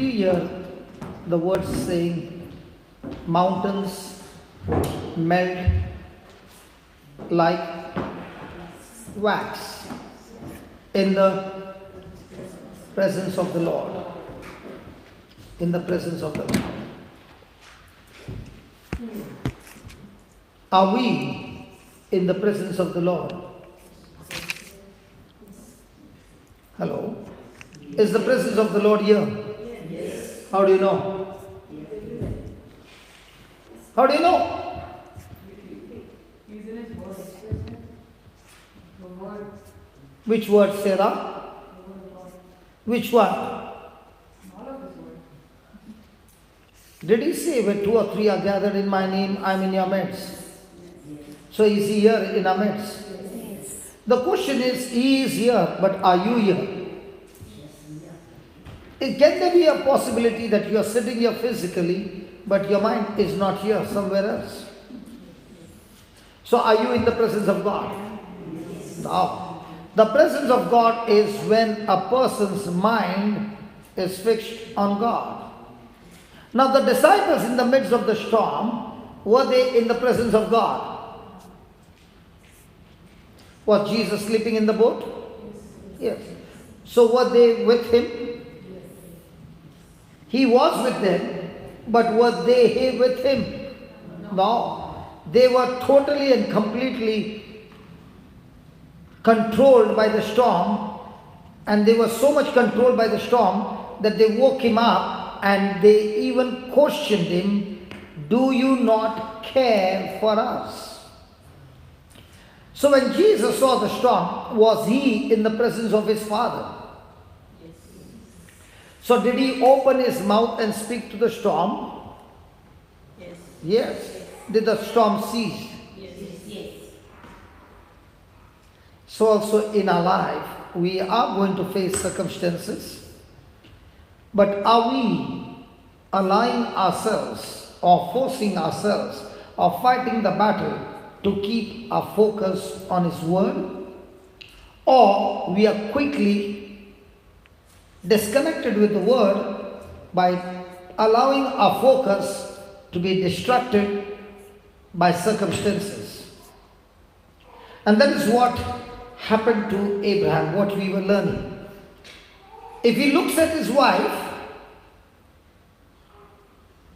you hear the words saying, mountains melt like wax in the presence of the Lord? In the presence of the Lord. Are we in the presence of the Lord? Hello? Is the presence of the Lord here? Yes. How do you know? How do you know? He's in his word. The word. Which word, Sarah? Which one? All of his word. Did he say, where two or three are gathered in my name, I am in your midst? So is he here in our midst? The question is, he is here, but are you here? Can there be a possibility that you are sitting here physically, but your mind is not here, somewhere else? So are you in the presence of God? No. The presence of God is when a person's mind is fixed on God. Now the disciples in the midst of the storm, were they in the presence of God? Was Jesus sleeping in the boat? Yes. So were they with him? He was with them, but were they with him? No. They were totally and completely controlled by the storm, and they were so much controlled by the storm that they woke him up and they even questioned him, do you not care for us? So when Jesus saw the storm, was he in the presence of his Father? So did he open his mouth and speak to the storm? Yes. Yes. Did the storm cease? Yes. So also in our life, we are going to face circumstances, but are we allowing ourselves or forcing ourselves or fighting the battle to keep our focus on his word? Or we are quickly disconnected with the word by allowing our focus to be distracted by circumstances. And that is what happened to Abraham, what we were learning. If he looks at his wife,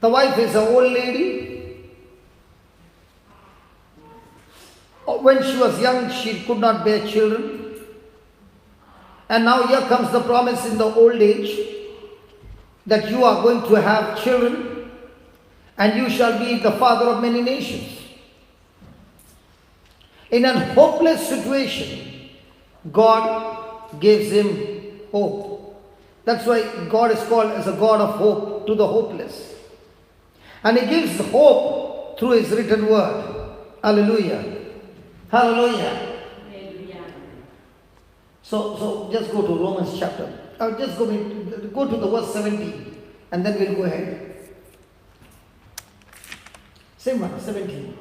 the wife is an old lady. When she was young, she could not bear children. And now here comes the promise in the old age that you are going to have children and you shall be the father of many nations. In a hopeless situation, God gives him hope. That's why God is called as a God of hope to the hopeless. And he gives hope through his written word. Hallelujah. Hallelujah. So just go to Romans chapter. Just go to the verse 17 and then we'll go ahead. Same one, 17.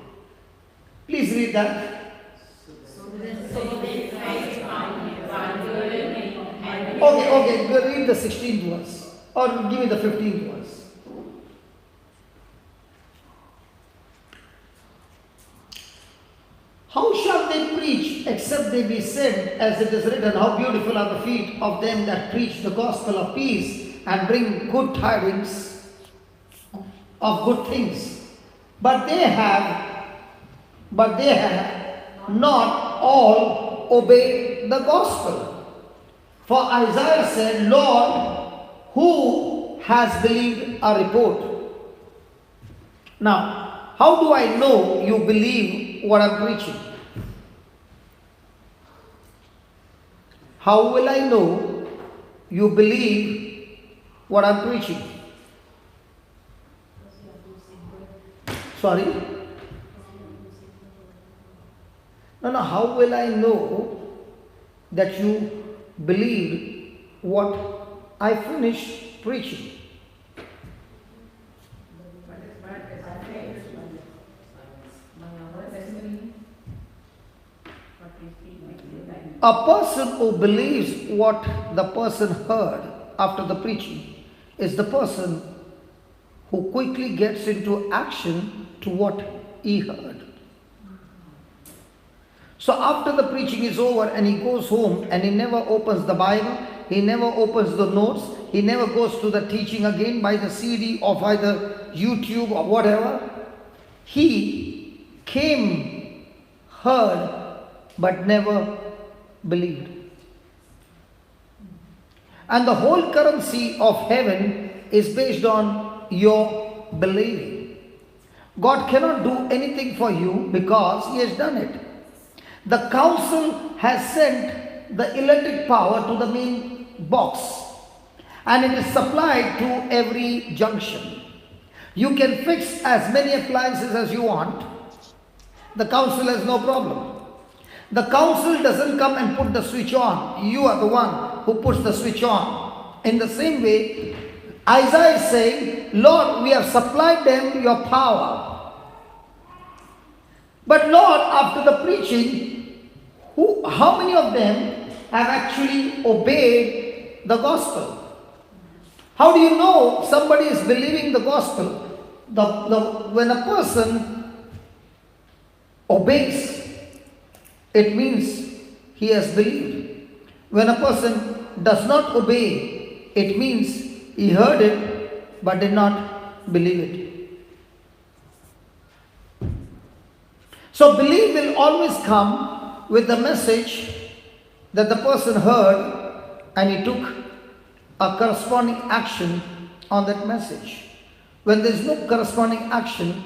Please read that. Okay, go read the 16th verse. Or give me the 15th verse. How shall they preach except they be sent, as it is written, how beautiful are the feet of them that preach the gospel of peace and bring good tidings of good things. But they have not all obeyed the gospel. For Isaiah said, Lord, who has believed our report? Now, how do I know you believe what I'm preaching? How will I know you believe what I'm preaching? Sorry? No, how will I know that you believed what I finished preaching? A person who believes what the person heard after the preaching is the person who quickly gets into action to what he heard. So after the preaching is over and he goes home and he never opens the Bible, he never opens the notes, he never goes to the teaching again by the CD of either YouTube or whatever. He came, heard, but never believed. And the whole currency of heaven is based on your believing. God cannot do anything for you because He has done it. The council has sent the electric power to the main box and it is supplied to every junction. You can fix as many appliances as you want. The council has no problem. The council doesn't come and put the switch on. You are the one who puts the switch on. In the same way, Isaiah is saying, Lord, we have supplied them your power. But Lord, after the preaching, how many of them have actually obeyed the gospel? How do you know somebody is believing the gospel? When a person obeys, it means he has believed. When a person does not obey, it means he heard it but did not believe it. So belief will always come with the message that the person heard and he took a corresponding action on that message. When there is no corresponding action,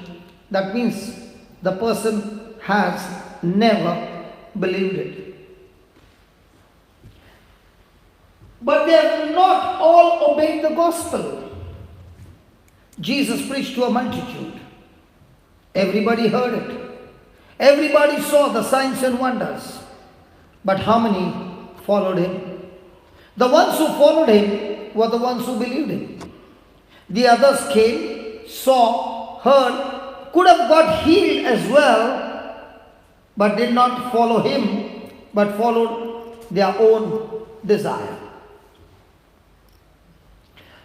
that means the person has never believed it. But they have not all obeyed the gospel. Jesus preached to a multitude. Everybody heard it. Everybody saw the signs and wonders. But how many followed him? The ones who followed him were the ones who believed him. The others came, saw, heard, could have got healed as well, but did not follow him, but followed their own desire.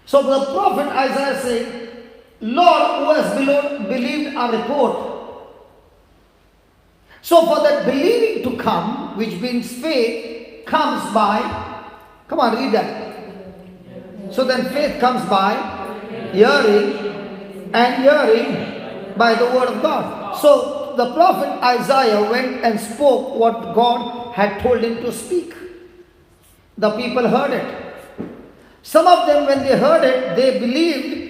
So the prophet Isaiah said, Lord, who has believed our report? So for that believing to come, which means faith, comes by, come on, read that. So then faith comes by hearing, and hearing by the word of God. So the prophet Isaiah went and spoke what God had told him to speak. The people heard it. Some of them, when they heard it, they believed,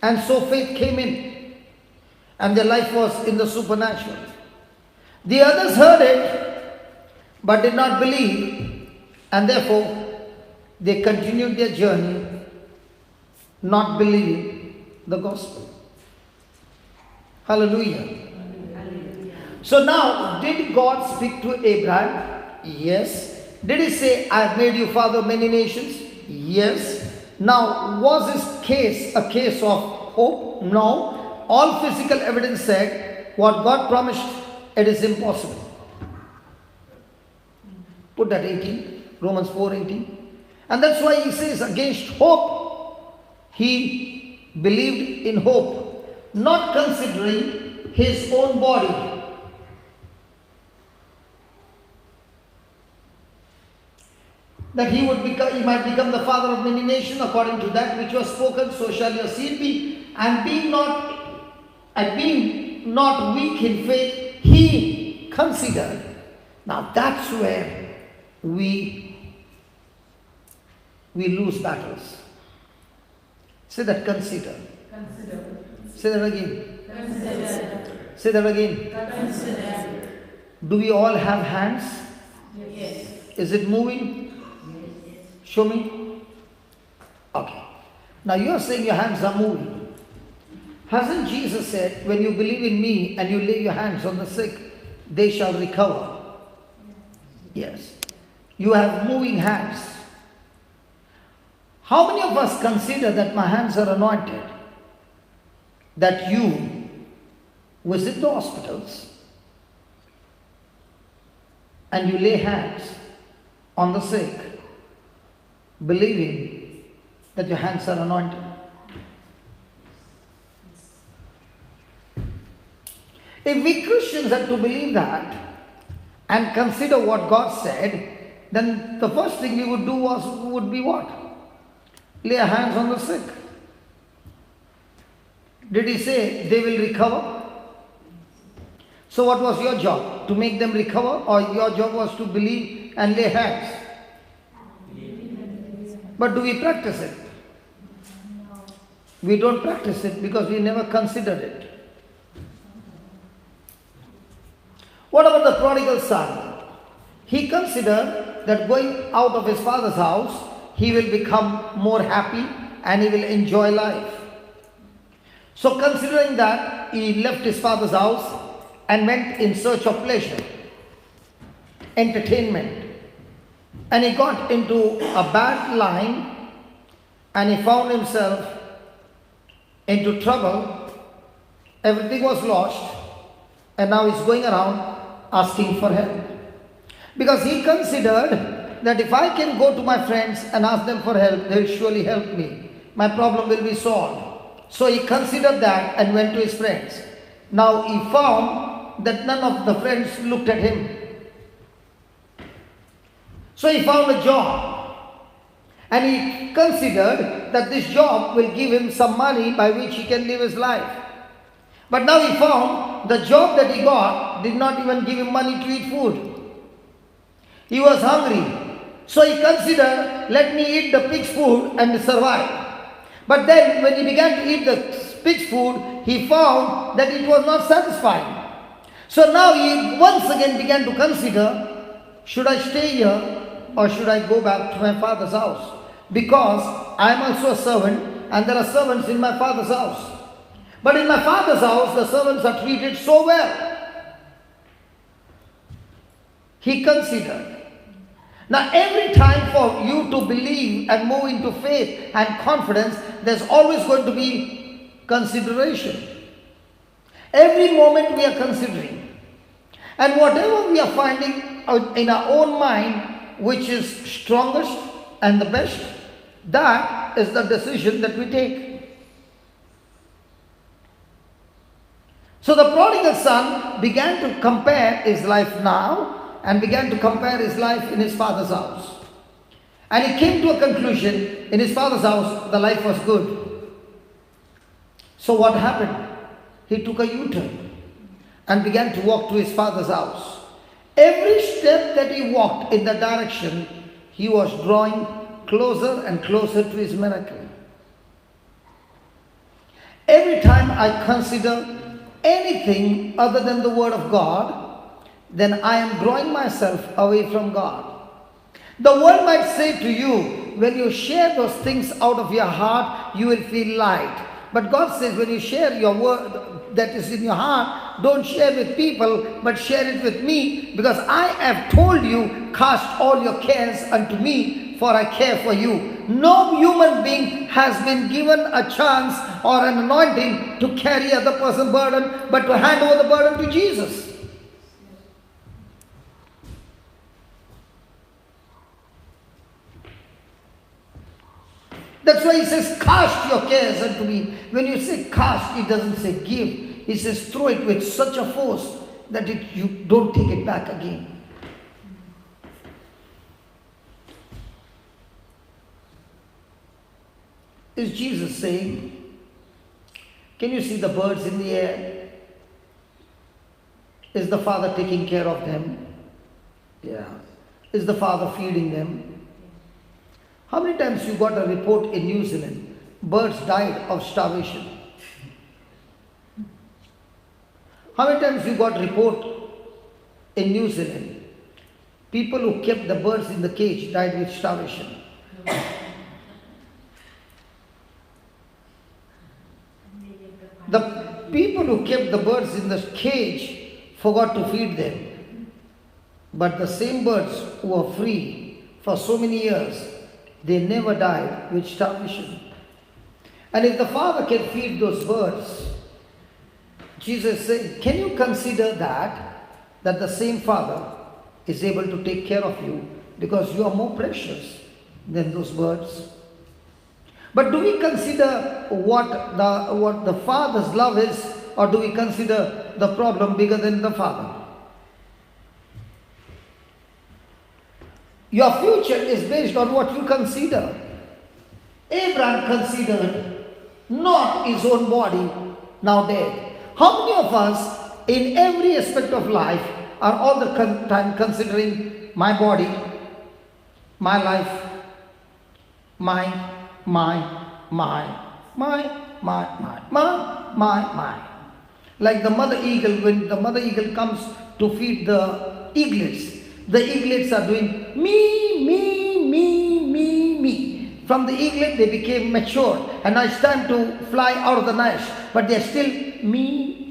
and so faith came in, and their life was in the supernatural. The others heard it, but did not believe, and therefore they continued their journey, not believing the gospel. Hallelujah. So now, did God speak to Abraham? Yes. Did He say, I have made you father of many nations? Yes. Now, was this case a case of hope? No. All physical evidence said what God promised, it is impossible. Put that 18, Romans 4:18. And that's why he says against hope, he believed in hope, not considering his own body. That he might become the father of many nations, according to that which was spoken, so shall your seed be. And being not weak in faith, he considered. Now that's where we lose battles. Say that, consider. Consider. Say that again. Consider. Say that again. Consider. Do we all have hands? Yes. Is it moving? Show me. Okay. Now you are saying your hands are moving. Hasn't Jesus said, when you believe in me and you lay your hands on the sick, they shall recover? Yes. You have moving hands. How many of us consider that my hands are anointed? That you visit the hospitals and you lay hands on the sick, believing that your hands are anointed. If we Christians are to believe that and consider what God said, then the first thing we would do would be what? Lay our hands on the sick. Did he say they will recover? So what was your job? To make them recover, or your job was to believe and lay hands? But do we practice it? We don't practice it because we never considered it. What about the prodigal son? He considered that going out of his father's house, he will become more happy and he will enjoy life. So considering that, he left his father's house and went in search of pleasure, entertainment. And he got into a bad line and he found himself into trouble. Everything was lost and now he's going around asking for help. Because he considered that if I can go to my friends and ask them for help, they will surely help me. My problem will be solved. So he considered that and went to his friends. Now he found that none of the friends looked at him. So he found a job. And he considered that this job will give him some money by which he can live his life. But now he found the job that he got did not even give him money to eat food. He was hungry. So he considered, let me eat the pig's food and survive. But then when he began to eat the pig's food, he found that it was not satisfying. So now he once again began to consider, should I stay here or should I go back to my father's house? Because I am also a servant and there are servants in my father's house. But in my father's house, the servants are treated so well. He considered. Now every time for you to believe and move into faith and confidence, there's always going to be consideration. Every moment we are considering. And whatever we are finding in our own mind, which is strongest and the best, that is the decision that we take. So the prodigal son began to compare his life now and began to compare his life in his father's house. And he came to a conclusion, in his father's house, the life was good. So what happened? He took a U-turn and began to walk to his father's house. Every step that he walked in that direction, he was drawing closer and closer to his miracle. Every time I consider anything other than the word of God, then I am drawing myself away from God. The world might say to you, when you share those things out of your heart, you will feel light. But God says, when you share your word that is in your heart, don't share with people, but share it with me, because I have told you, cast all your cares unto me, for I care for you. No human being has been given a chance or an anointing to carry other person's burden, but to hand over the burden to Jesus. That's why he says, cast your cares unto me. When you say cast, it doesn't say give. He says throw it with such a force that you don't take it back again. Is Jesus saying, can you see the birds in the air? Is the Father taking care of them? Yeah. Is the Father feeding them? How many times you got a report in New Zealand? Birds died of starvation. How many times you got report in New Zealand? People who kept the birds in the cage died with starvation. The people who kept the birds in the cage forgot to feed them. But the same birds who were free for so many years, they never died with starvation. And if the Father can feed those birds, Jesus said, can you consider that the same Father is able to take care of you because you are more precious than those birds? But do we consider what the father's love is, or do we consider the problem bigger than the father? Your future is based on what you consider. Abraham considered not his own body, now dead. How many of us in every aspect of life are all the time considering my body, my life, my. Like the mother eagle, when the mother eagle comes to feed the eaglets are doing me. From the eaglet they became mature, and now it's time to fly out of the nest, but they're still me,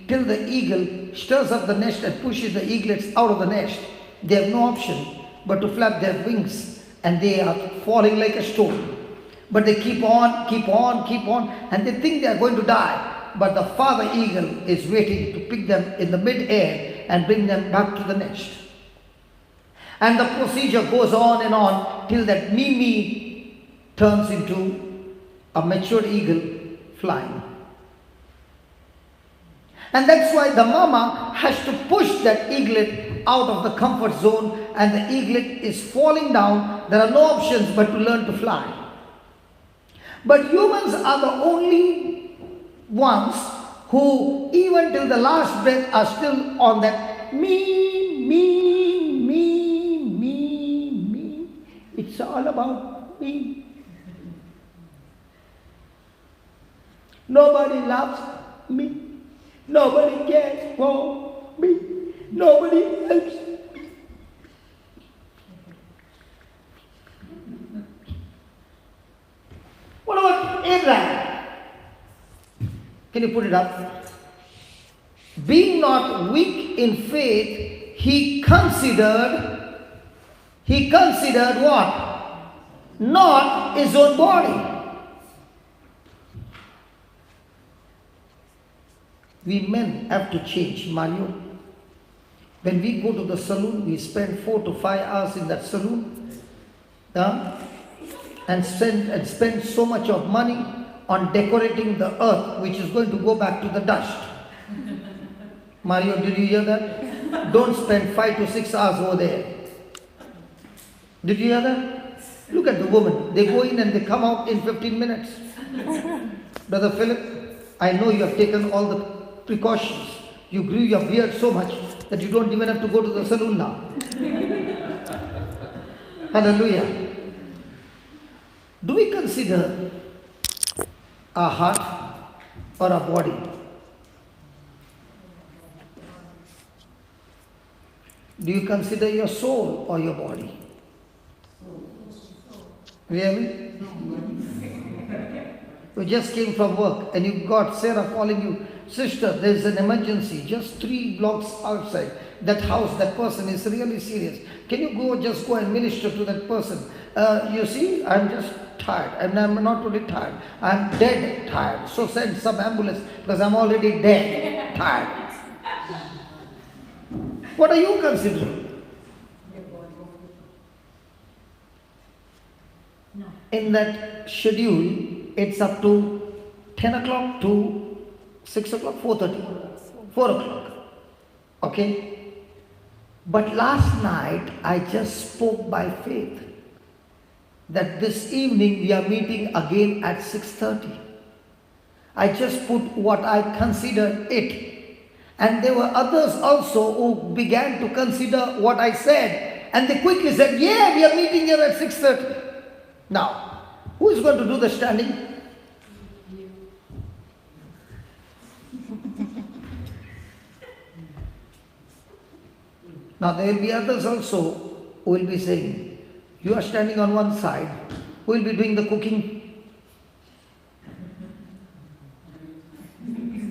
till the eagle stirs up the nest and pushes the eaglets out of the nest. They have no option but to flap their wings, and they are falling like a stone. But they keep on, and they think they are going to die. But the father eagle is waiting to pick them in the mid-air and bring them back to the nest. And the procedure goes on and on till that me turns into a mature eagle flying. And that's why the mama has to push that eaglet out of the comfort zone, and the eaglet is falling down. There are no options but to learn to fly. But humans are the only ones who, even till the last breath, are still on that me. It's all about me. Nobody loves me. Nobody cares for me. Nobody helps me. What about Abraham? Can you put it up? Being not weak in faith, he considered what? Not his own body. We men have to change, Mario. When we go to the saloon, we spend 4 to 5 hours in that saloon, and spend so much of money on decorating the earth, which is going to go back to the dust. Mario, did you hear that? Don't spend 5 to 6 hours over there. Did you hear that? Look at the woman. They go in and they come out in 15 minutes. Brother Philip, I know you have taken all the precautions. You grew your beard so much that you don't even have to go to the saloon now. Hallelujah. Do we consider our heart or our body? Do you consider your soul or your body? Really? You just came from work and you got Sarah calling you, sister, there is an emergency, just 3 blocks outside that house, that person is really serious. Can you just go and minister to that person? You see, I'm just tired, and I'm not really tired, I'm dead tired. So send some ambulance because I'm already dead tired. What are you considering? In that schedule, it's up to 10 o'clock to 6 o'clock, 4:30, 4 o'clock. Okay? But last night, I just spoke by faith that this evening we are meeting again at 6:30. I just put what I considered it. And there were others also who began to consider what I said. And they quickly said, yeah, we are meeting here at 6:30. Now, who is going to do the standing? Now, there will be others also who will be saying, you are standing on one side, who will be doing the cooking?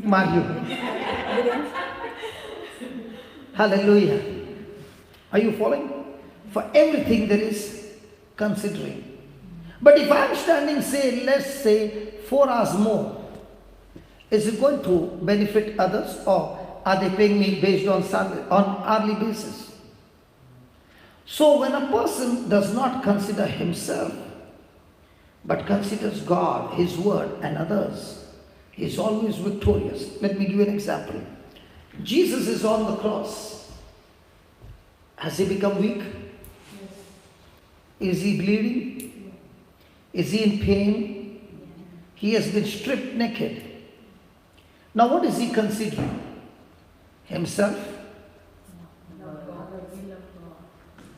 Mario. Hallelujah. Are you following? For everything there is considering. But if I am standing, say, let's say 4 hours more, is it going to benefit others, or are they paying me based on salary, on hourly basis? So when a person does not consider himself, but considers God, His Word, and others, he is always victorious. Let me give you an example. Jesus is on the cross. Has he become weak? Is he bleeding? Is he in pain? He has been stripped naked. Now what is he considering? Himself?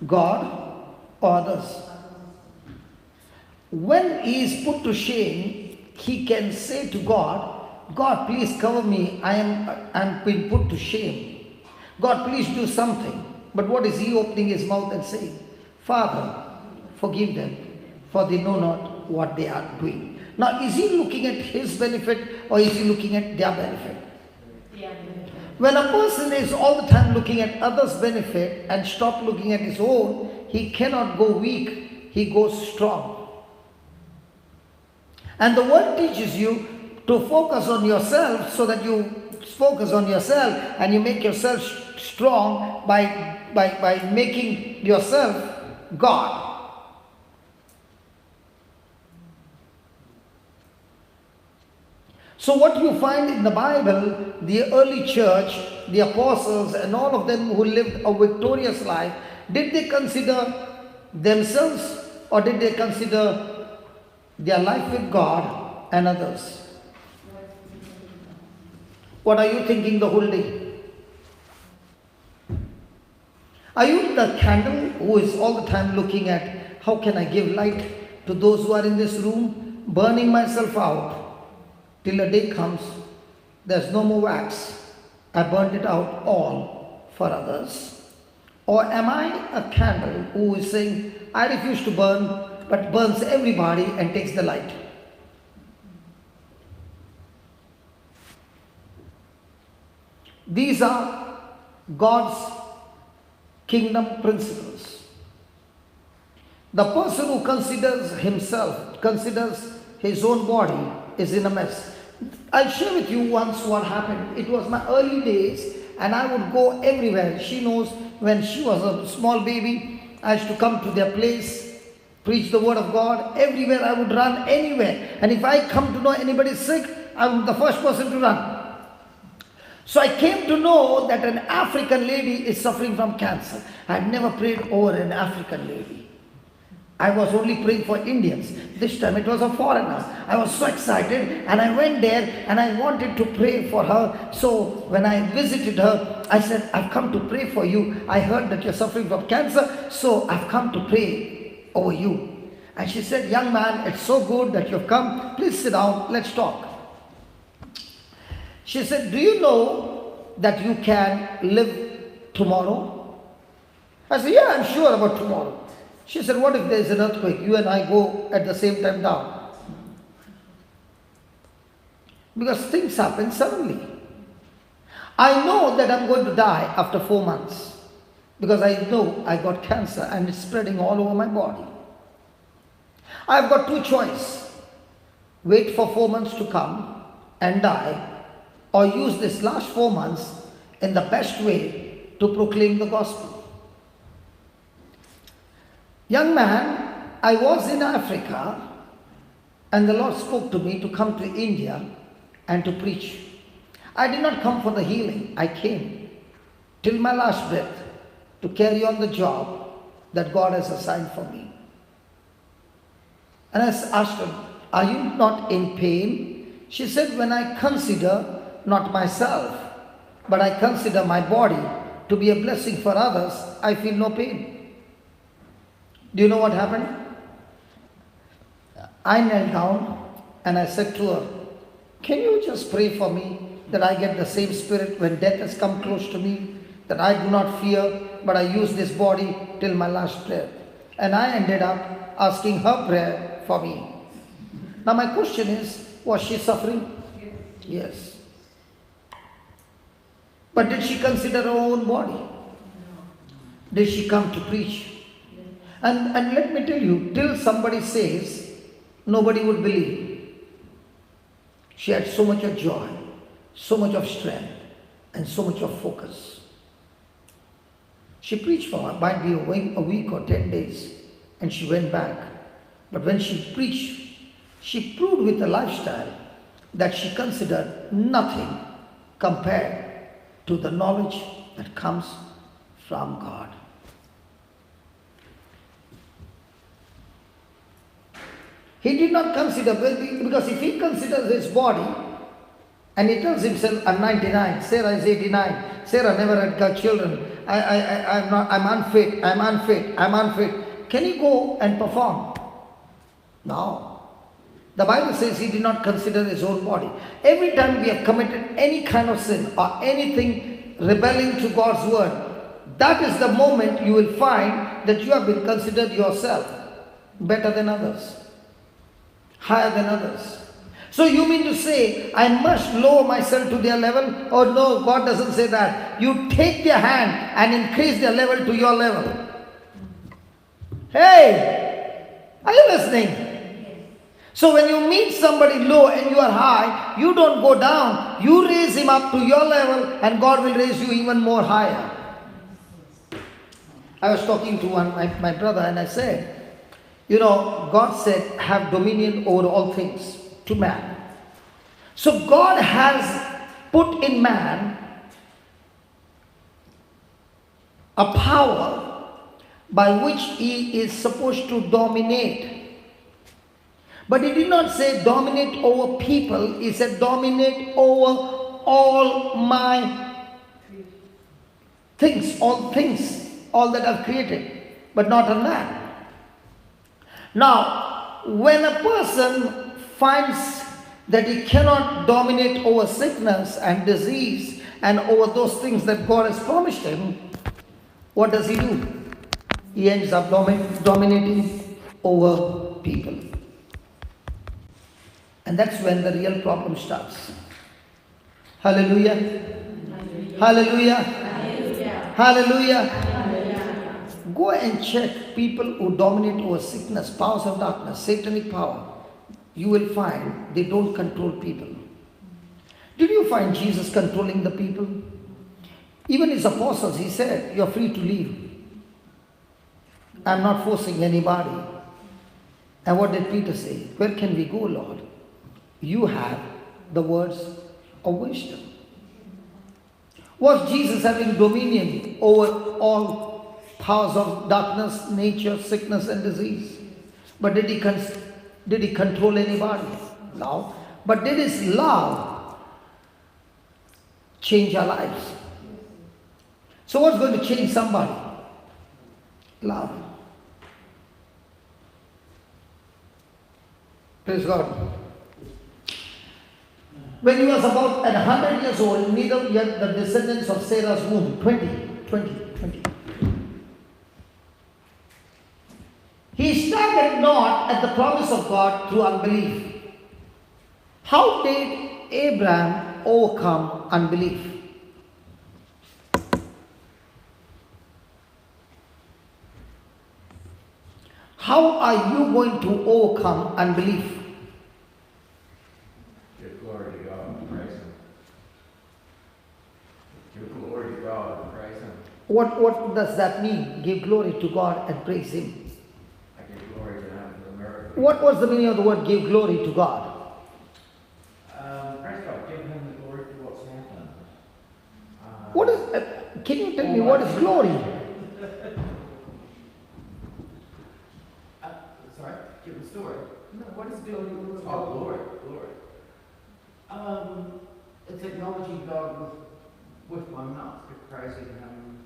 God or others? When he is put to shame, he can say to God, God, please cover me. I am been put to shame. God, please do something. But what is he opening his mouth and saying? Father, forgive them, for they know not what they are doing. Now, is he looking at his benefit or is he looking at their benefit? When a person is all the time looking at others' benefit and stop looking at his own, he cannot go weak, he goes strong. And the word teaches you to focus on yourself so that you focus on yourself and you make yourself strong by making yourself God. So what you find in the Bible, the early church, the apostles and all of them who lived a victorious life, did they consider themselves or did they consider their life with God and others? What are you thinking the whole day? Are you the candle who is all the time looking at how can I give light to those who are in this room, burning myself out till a day comes, there's no more wax, I burned it out all for others? Or am I a candle who is saying, I refuse to burn, but burns everybody and takes the light? These are God's kingdom principles. The person who considers himself, considers his own body, is in a mess. I'll share with you once what happened. It was my early days and I would go everywhere. She knows when she was a small baby, I used to come to their place, preach the word of God. Everywhere I would run, anywhere. And if I come to know anybody sick, I'm the first person to run. So I came to know that an African lady is suffering from cancer. I had never prayed over an African lady. I was only praying for Indians. This time it was a foreigner. I was so excited and I went there and I wanted to pray for her. So when I visited her, I said, I've come to pray for you. I heard that you're suffering from cancer, so I've come to pray over you. And she said, young man, it's so good that you've come. Please sit down, let's talk. She said, do you know that you can live tomorrow? I said, yeah, I'm sure about tomorrow. She said, what if there's an earthquake? You and I go at the same time down. Because things happen suddenly. I know that I'm going to die after 4 months. Because I know I got cancer and it's spreading all over my body. I've got two choices. Wait for 4 months to come and die, or use this last 4 months in the best way to proclaim the gospel. Young man, I was in Africa and the Lord spoke to me to come to India and to preach. I did not come for the healing. I came till my last breath to carry on the job that God has assigned for me. And I asked her, are you not in pain? She said, when I consider not myself, but I consider my body to be a blessing for others, I feel no pain. Do you know what happened? I knelt down and I said to her, can you just pray for me that I get the same spirit when death has come close to me, that I do not fear, but I use this body till my last breath. And I ended up asking her prayer for me. Now my question is, was she suffering? Yes. But did she consider her own body? Did she come to preach? And let me tell you, till somebody says, nobody would believe. She had so much of joy, so much of strength, and so much of focus. She preached for might be a week or 10 days, and she went back. But when she preached, she proved with a lifestyle that she considered nothing compared to the knowledge that comes from God. He did not consider, because if he considers his body and he tells himself, I'm 99, Sarah is 89, Sarah never had children, I'm unfit. Can he go and perform? No. The Bible says he did not consider his own body. Every time we have committed any kind of sin or anything rebelling to God's word, that is the moment you will find that you have been considered yourself better than others, higher than others. So you mean to say, I must lower myself to their level? Oh no, God doesn't say that. You take their hand and increase their level to your level. Hey, are you listening? So when you meet somebody low and you are high, you don't go down. You raise him up to your level and God will raise you even more higher. I was talking to my brother and I said, you know, God said, have dominion over all things to man. So God has put in man a power by which he is supposed to dominate. But he did not say dominate over people, he said dominate over all my things, all that I've created, but not on man. Now, when a person finds that he cannot dominate over sickness and disease and over those things that God has promised him, what does he do? He ends up dominating over people. And that's when the real problem starts. Hallelujah. Hallelujah. Hallelujah. Hallelujah. Go and check people who dominate over sickness, powers of darkness, satanic power. You will find they don't control people. Did you find Jesus controlling the people? Even his apostles, he said, you're free to leave. I'm not forcing anybody. And what did Peter say? Where can we go, Lord? You have the words of wisdom. Was Jesus having dominion over all powers of darkness, nature, sickness and disease? But did he control anybody? No. But did his love change our lives? So what's going to change somebody? Love. Praise God. When he was about 100 years old, neither yet the descendants of Sarah's womb, 20. He staggered not at the promise of God through unbelief. How did Abraham overcome unbelief? How are you going to overcome unbelief? Give glory to God and praise Him. Give glory to God and praise Him. What does that mean? Give glory to God and praise Him. I give glory to Him for the miracle. What was the meaning of the word give glory to God? Praise God. Give Him the glory for what's happened. What is? Can you tell me what is glory? Sorry, give the story. No, what is glory? Oh, glory. It's acknowledging God with my mouth, praising Him.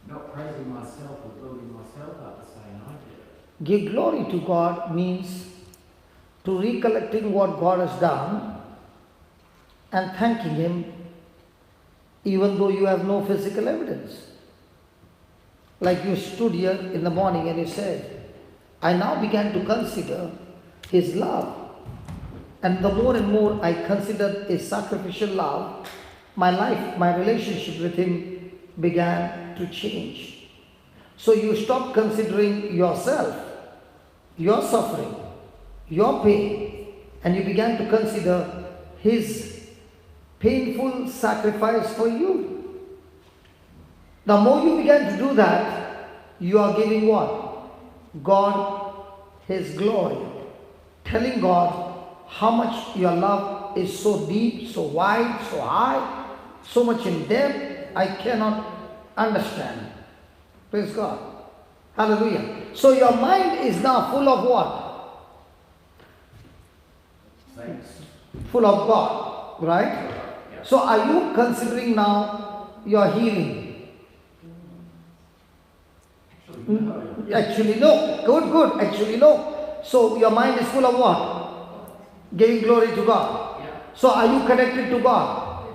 Not praising myself or building myself up, saying I did it. Give glory to God means to recollecting what God has done and thanking Him even though you have no physical evidence. Like you stood here in the morning and you said, I now began to consider His love. And the more and more I considered His sacrificial love, my life, my relationship with Him began to change. So you stop considering yourself, your suffering, your pain, and you began to consider His painful sacrifice for you. The more you begin to do that, you are giving what? God His glory. Telling God how much your love is so deep, so wide, so high, so much in depth, I cannot understand. Praise God. Hallelujah. So your mind is now full of what? Thanks. Full of God, right? So are you considering now your healing? Actually no. Good. Actually no. So your mind is full of what? Giving glory to God. So are you connected to God?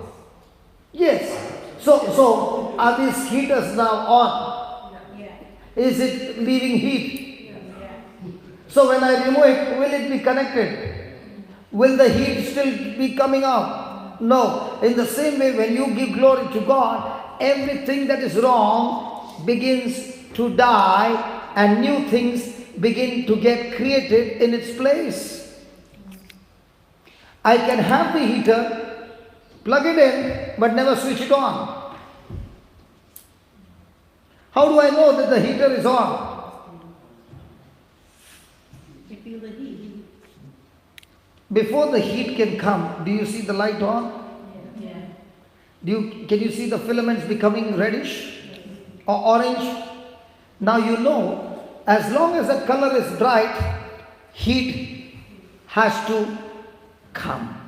Yes. So are these heaters now on? Is it leaving heat? So when I remove it, will it be connected? Will the heat still be coming out? No. In the same way, when you give glory to God, everything that is wrong begins to die and new things begin to get created in its place. I can have the heater, plug it in, but never switch it on. How do I know that the heater is on? You feel the heat. Before the heat can come, do you see the light on? Yeah. Can you see the filaments becoming reddish or orange? Now you know, as long as the color is bright, heat has to come.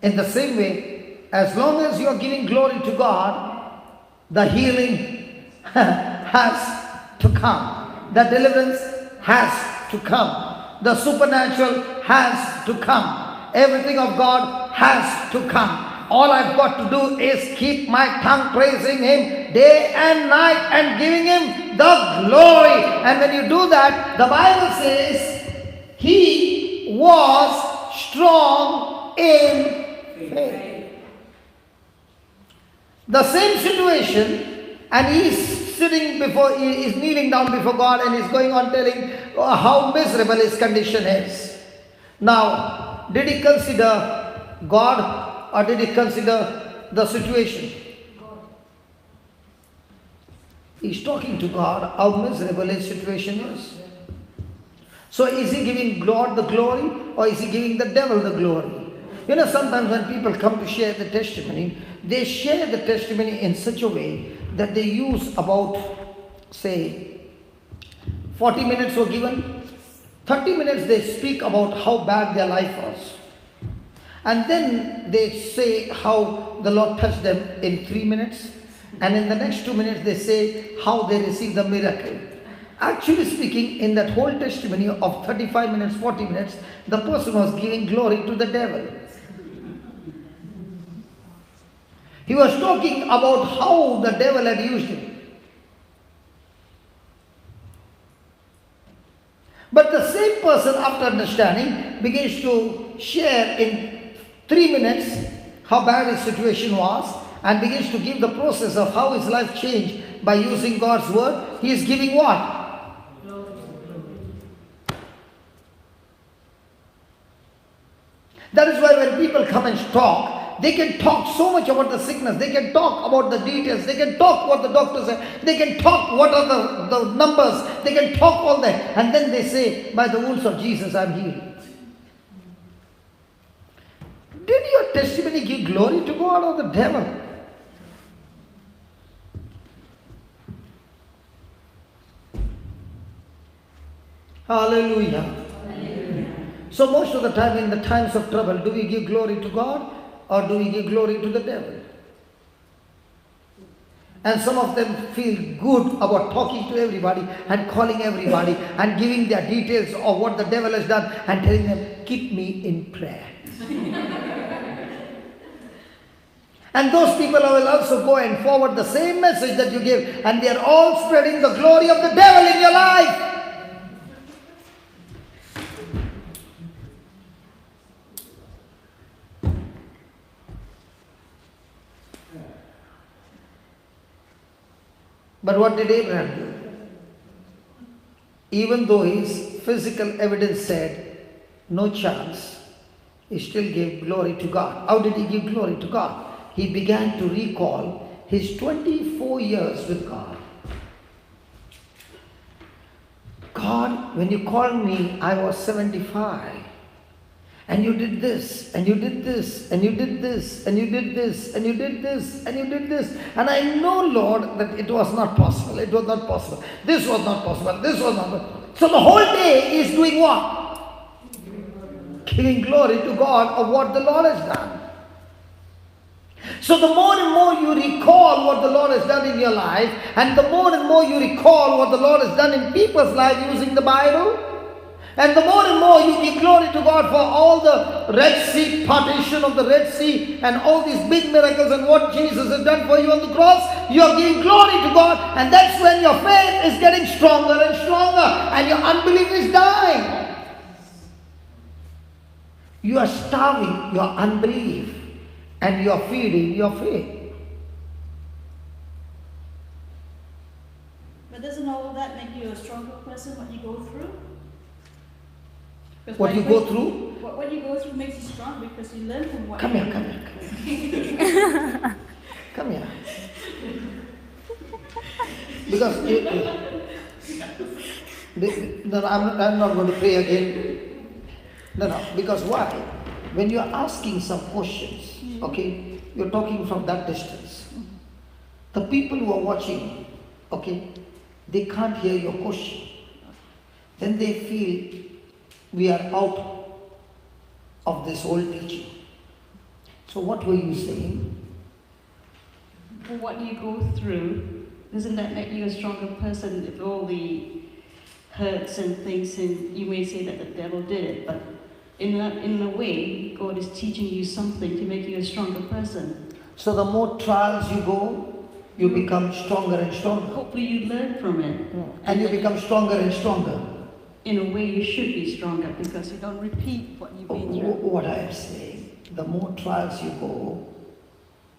In the same way, as long as you are giving glory to God, the healing has to come. The deliverance has to come. The supernatural has to come. Everything of God has to come. All I've got to do is keep my tongue praising Him day and night and giving Him the glory. And when you do that, the Bible says He was strong in faith. The same situation, and he's sitting before, he is kneeling down before God and he's going on telling how miserable his condition is. Now, did he consider God? Or did he consider the situation? He's talking to God how miserable his situation is. So is he giving God the glory or is he giving the devil the glory? You know, sometimes when people come to share the testimony, they share the testimony in such a way that they use about, say, 40 minutes were given, 30 minutes they speak about how bad their life was. And then they say how the Lord touched them in 3 minutes. And in the next 2 minutes they say how they received the miracle. Actually speaking, in that whole testimony of 35 minutes, 40 minutes, the person was giving glory to the devil. He was talking about how the devil had used him. But the same person, after understanding, begins to share in 3 minutes how bad his situation was and begins to give the process of how his life changed by using God's word. He is giving what? That is why when people come and talk, they can talk so much about the sickness, they can talk about the details, they can talk what the doctor said, they can talk what are the numbers, they can talk all that, and then they say, by the wounds of Jesus I am healed. Did your testimony give glory to God or the devil? Hallelujah. Hallelujah. So most of the time in the times of trouble, do we give glory to God or do we give glory to the devil? And some of them feel good about talking to everybody and calling everybody and giving their details of what the devil has done and telling them, keep me in prayer. And those people will also go and forward the same message that you give, and they are all spreading the glory of the devil in your life. But what did Abraham do? Even though his physical evidence said, no chance, he still gave glory to God. How did he give glory to God? He began to recall his 24 years with God. God, when you called me, I was 75. And you did this, and you did this, and you did this, and you did this, and you did this, and you did this. And I know, Lord, that it was not possible. It was not possible. This was not possible. This was not possible. So the whole day is doing what? Giving glory to God of what the Lord has done. So the more and more you recall what the Lord has done in your life, and the more and more you recall what the Lord has done in people's life using the Bible, and the more and more you give glory to God for all the Red Sea, partition of the Red Sea, and all these big miracles and what Jesus has done for you on the cross, you are giving glory to God, and that's when your faith is getting stronger and stronger, and your unbelief is dying. You are starving your unbelief, and you are feeding your faith. But doesn't all of that make you a stronger person, what you go through? What you go through? What you go through makes you strong because you learn from what Come you here, come here. Come here. Because no, I'm not going to pray again. No, because why? When you're asking some questions, okay, you're talking from that distance. The people who are watching, okay, they can't hear your question. Then they feel we are out of this whole teaching. So what were you saying? What you go through, doesn't that make you a stronger person with all the hurts and things? And you may say that the devil did it, but in a way, God is teaching you something to make you a stronger person. So the more trials you go, you become stronger and stronger. Hopefully you learn from it. And you become stronger and stronger. In a way, you should be stronger because you don't repeat what you've been through. What I am saying, the more trials you go,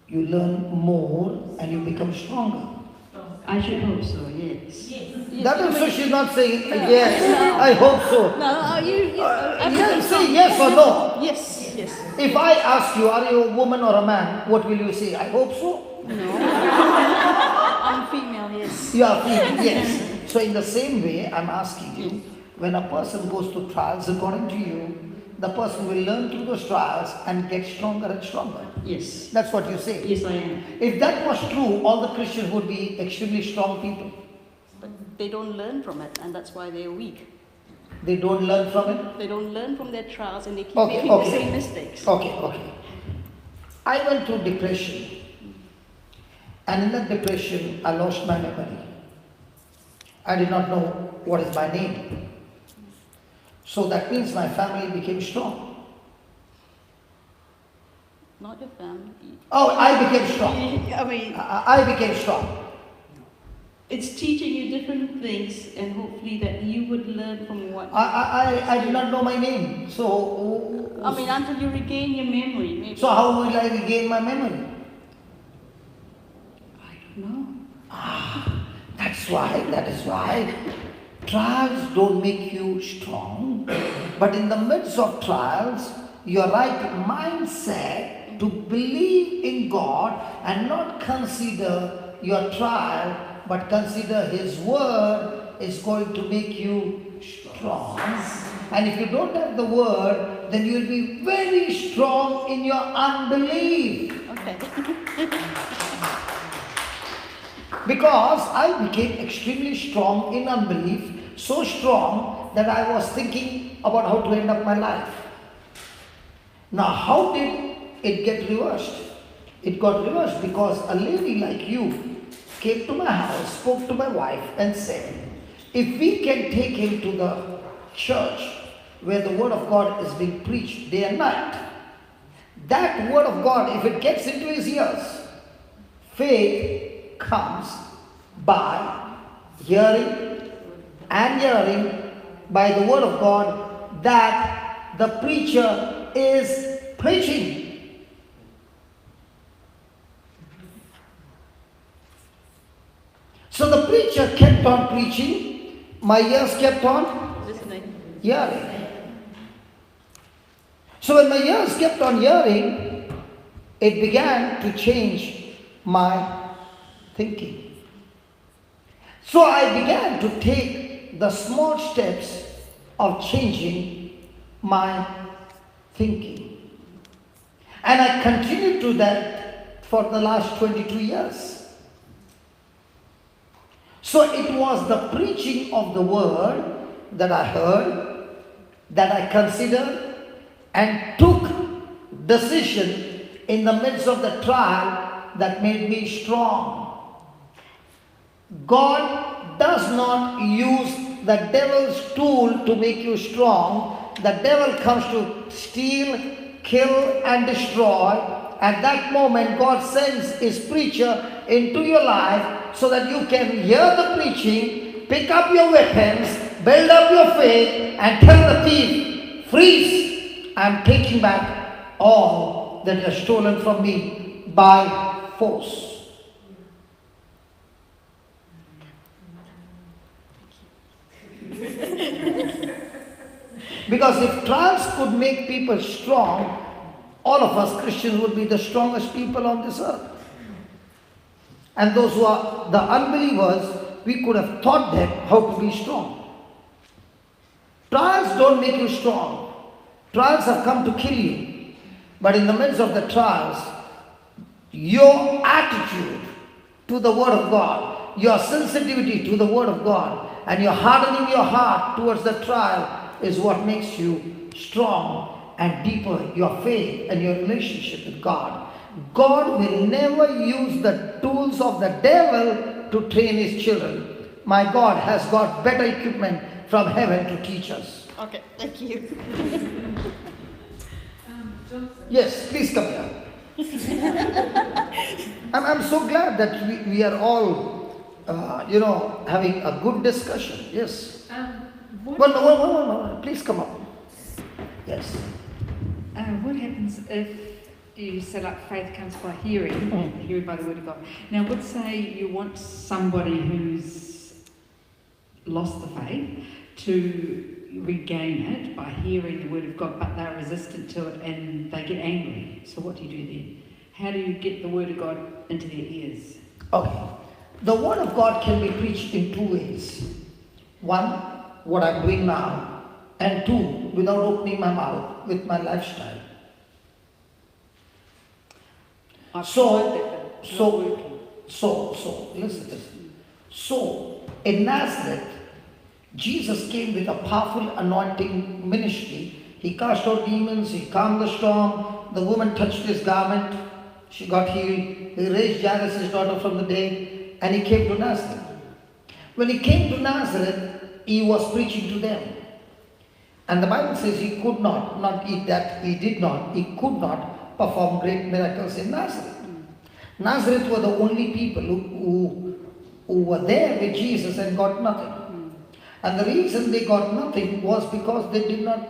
you learn more and you become stronger. I should hope so, yes. That also she's not saying yes, I hope so. No, You say yes or no. Yes, yes. If I ask you, are you a woman or a man, what will you say? I hope so. No. I'm female, yes. You are female, yes. So in the same way, I'm asking you, when a person goes through trials, according to you, the person will learn through those trials and get stronger and stronger. Yes. That's what you say. Yes, I am. If that was true, all the Christians would be extremely strong people. But they don't learn from it, and that's why they're weak. They don't learn from it? They don't learn from their trials, and they keep Okay, making okay. the same mistakes. Okay. I went through depression. And in that depression, I lost my memory. I did not know what is my name. So that means my family became strong. Not your family. Oh, I became strong. I mean, I became strong. it's teaching you different things, and hopefully that you would learn from what. I did not know my name. So, I mean, until you regain your memory, maybe. so how will I regain my memory? I don't know. That is why trials don't make you strong, but in the midst of trials, your right mindset to believe in God and not consider your trial, but consider His word is going to make you strong. And if you don't have the word, then you will be very strong in your unbelief. Okay. Because I became extremely strong in unbelief, so strong that I was thinking about how to end up my life. Now, how did it get reversed? It got reversed because a lady like you came to my house, spoke to my wife and said, if we can take him to the church where the word of God is being preached day and night, that word of God, if it gets into his ears, faith comes by hearing, and hearing by the word of God that the preacher is preaching. So the preacher kept on preaching, my ears kept on Listening. hearing. So when my ears kept on hearing, it began to change my thinking. So I began to take the small steps of changing my thinking. And I continued to that for the last 22 years. So it was the preaching of the word that I heard, that I considered and took decision in the midst of the trial that made me strong. God does not use the devil's tool to make you strong. The devil comes to steal, kill and destroy. At that moment, God sends his preacher into your life so that you can hear the preaching, pick up your weapons, build up your faith and tell the thief, freeze, I am taking back all that you have stolen from me by force. Because if trials could make people strong, all of us Christians would be the strongest people on this earth. And those who are the unbelievers, we could have taught them how to be strong. Trials don't make you strong. Trials have come to kill you. But in the midst of the trials, your attitude to the Word of God, your sensitivity to the Word of God, and your hardening your heart towards the trial is what makes you strong and deeper your faith and your relationship with God. God will never use the tools of the devil to train his children. My God has got better equipment from heaven to teach us. Okay, thank you. Yes, please come here. I'm so glad that we are all, having a good discussion. Yes. One. Please come up. Yes. What happens if you set up faith comes by hearing, hearing by the word of God? Now, let's say you want somebody who's lost the faith to regain it by hearing the word of God, but they're resistant to it and they get angry. So what do you do then? How do you get the word of God into their ears? Okay. The word of God can be preached in two ways. One, what I'm doing now. And two, without opening my mouth, with my lifestyle. So, listen. So, in Nazareth, Jesus came with a powerful anointing ministry. He cast out demons, he calmed the storm, the woman touched his garment, she got healed. He raised Jairus' daughter from the dead, and he came to Nazareth. When he came to Nazareth, he was preaching to them. And the Bible says he could not could not perform great miracles in Nazareth. Nazareth were the only people who were there with Jesus and got nothing. And the reason they got nothing was because they did not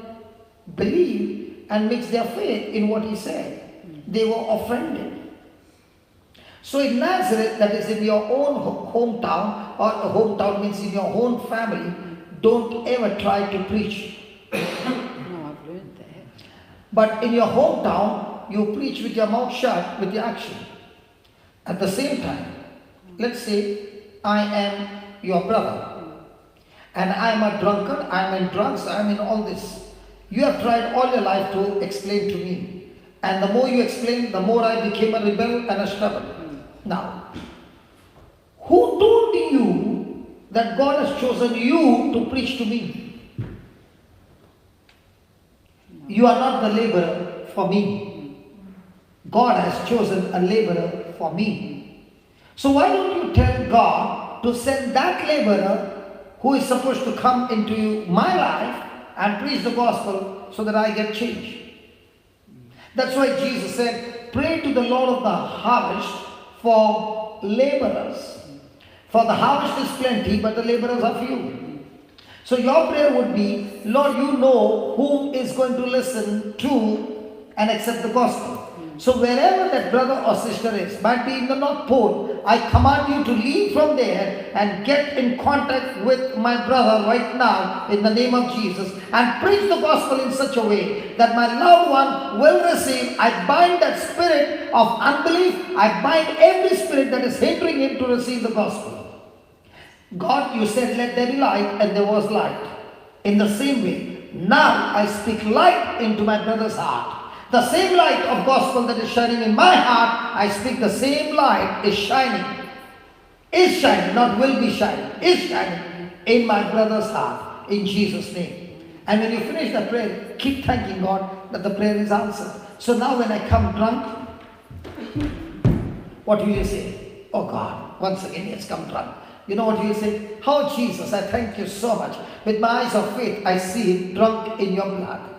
believe and mix their faith in what he said. They were offended. So in Nazareth, that is in your own hometown, or hometown means in your own family, don't ever try to preach. No, I've learned that. But in your hometown, you preach with your mouth shut, with your action. At the same time, let's say I am your brother, and I am a drunkard, I am in drugs, I am in all this. You have tried all your life to explain to me. And the more you explain, the more I became a rebel and a stubborn. Now, who told you that God has chosen you to preach to me? You are not the laborer for me. God has chosen a laborer for me. So why don't you tell God to send that laborer who is supposed to come into my life and preach the gospel so that I get changed? That's why Jesus said, pray to the Lord of the harvest for laborers. For the harvest is plenty, but the laborers are few. So your prayer would be, Lord, you know whom is going to listen to and accept the gospel. So wherever that brother or sister is, might be in the North Pole, I command you to leave from there and get in contact with my brother right now in the name of Jesus and preach the gospel in such a way that my loved one will receive. I bind that spirit of unbelief. I bind every spirit that is hindering him to receive the gospel. God, you said, let there be light, and there was light. In the same way, now I speak light into my brother's heart. The same light of gospel that is shining in my heart, I speak the same light is shining, not will be shining, is shining in my brother's heart, in Jesus' name. And when you finish the prayer, keep thanking God that the prayer is answered. So now when I come drunk, what will you say? Oh God, once again he has come drunk. You know what you say? Oh Jesus, I thank you so much. With my eyes of faith, I see him drunk in your blood.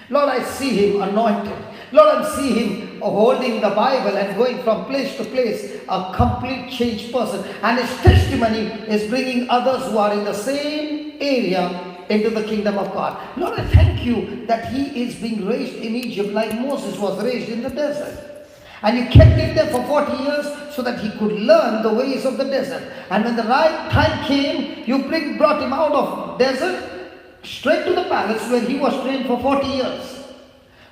Lord, I see him anointed. Lord, I see him holding the Bible and going from place to place, a complete changed person. And his testimony is bringing others who are in the same area into the kingdom of God. Lord, I thank you that he is being raised in Egypt like Moses was raised in the desert. And you kept him there for 40 years so that he could learn the ways of the desert. And when the right time came, you brought him out of desert straight to the palace where he was trained for 40 years.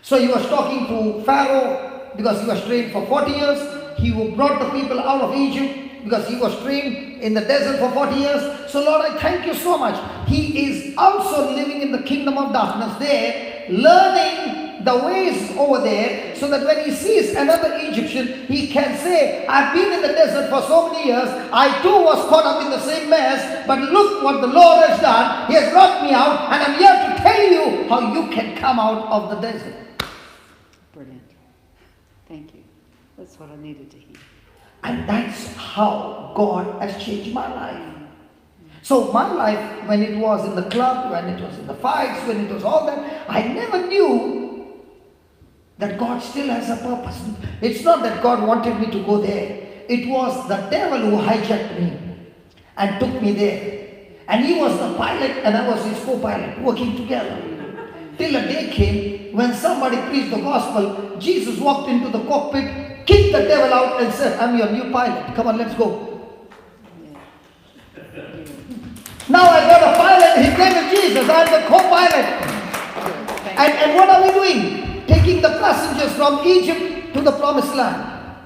So he was talking to Pharaoh because he was trained for 40 years. He brought the people out of Egypt because he was trained in the desert for 40 years. So Lord, I thank you so much. He is also living in the kingdom of darkness there, learning the ways over there, so that when he sees another Egyptian, he can say, I've been in the desert for so many years, I too was caught up in the same mess, but look what the Lord has done. He has brought me out, and I'm here to tell you how you can come out of the desert. Brilliant. Thank you. That's what I needed to hear. And that's how God has changed my life. So my life, when it was in the club, when it was in the fights, when it was all that, I never knew that God still has a purpose. It's not that God wanted me to go there. It was the devil who hijacked me and took me there. And he was the pilot and I was his co-pilot, working together. Till a day came when somebody preached the gospel. Jesus walked into the cockpit, kicked the devil out and said, I'm your new pilot. Come on, let's go. Now I got a pilot, his name is Jesus. I'm the co-pilot. And what are we doing? Taking the passengers from Egypt to the promised land.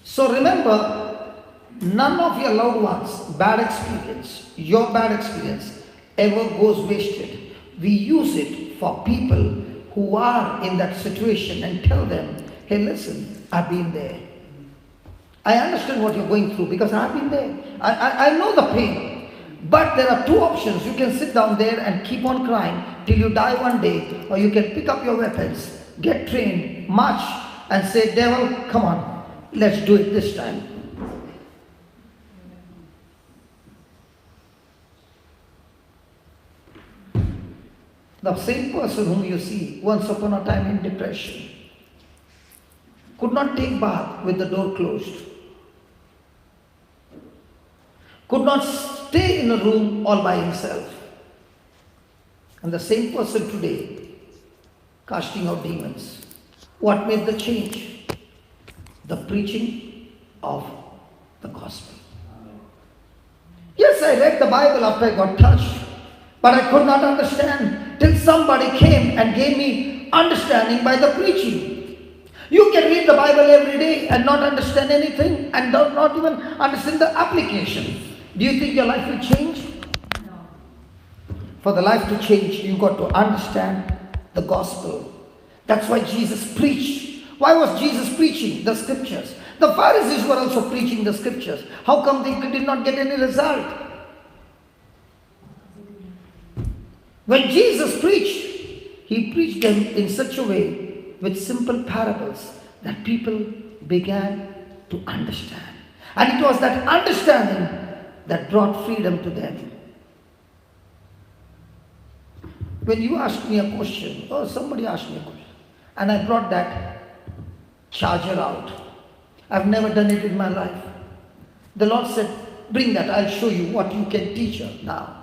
So remember, none of your loved ones' bad experience, your bad experience, ever goes wasted. We use it for people who are in that situation and tell them, hey listen, I've been there. I understand what you're going through because I've been there. I know the pain. But there are two options. You can sit down there and keep on crying till you die one day, or you can pick up your weapons, get trained, march and say, devil, come on, let's do it this time. The same person whom you see once upon a time in depression could not take bath with the door closed, could not stay in a room all by himself. And the same person today, casting out demons. What made the change? The preaching of the gospel. Yes, I read the Bible after I got touched, but I could not understand till somebody came and gave me understanding by the preaching. You can read the Bible every day and not understand anything and not even understand the application. Do you think your life will change? No. For the life to change, you got to understand the gospel. That's why Jesus preached. Why was Jesus preaching the scriptures? The Pharisees were also preaching the scriptures. How come they did not get any result? When Jesus preached, he preached them in such a way with simple parables that people began to understand. And it was that understanding that brought freedom to them. When you asked me a question, or somebody asked me a question, and I brought that charger out. I've never done it in my life. The Lord said, bring that, I'll show you what you can teach her now.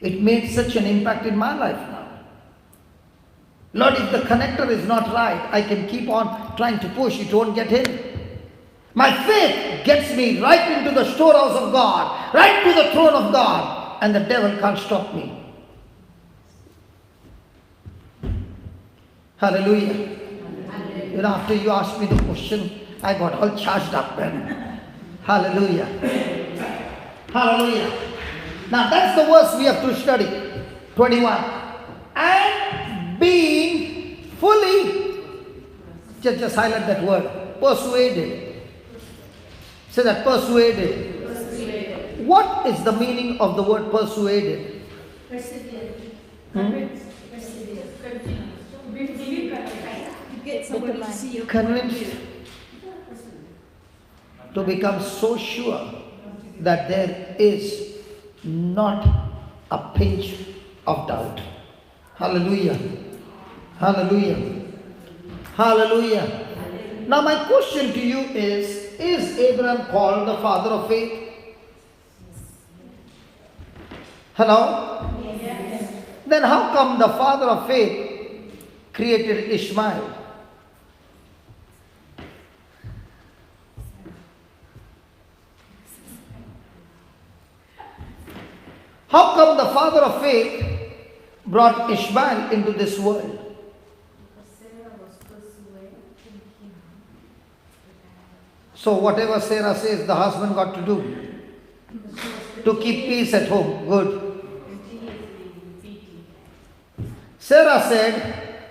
It made such an impact in my life now. Lord, if the connector is not right, I can keep on trying to push, it won't get in. My faith gets me right into the storehouse of God, right to the throne of God, and the devil can't stop me. Hallelujah. You know, after you asked me the question, I got all charged up then. Hallelujah. Hallelujah. Now that's the verse we have to study. 21. And being fully, just highlight that word, persuaded. Say that, persuaded. Persuaded. What is the meaning of the word persuaded? Persevere. Hmm? Persevere. Continue. You get somebody to see your Convinced. To become so sure that there is not a pinch of doubt. Hallelujah. Hallelujah. Hallelujah. Now my question to you is Abraham called the father of faith? Hello? Yes. Then how come the father of faith created Ishmael? How come the father of faith brought Ishmael into this world? So whatever Sarah says, the husband got to do. To keep peace at home. Good. Sarah said,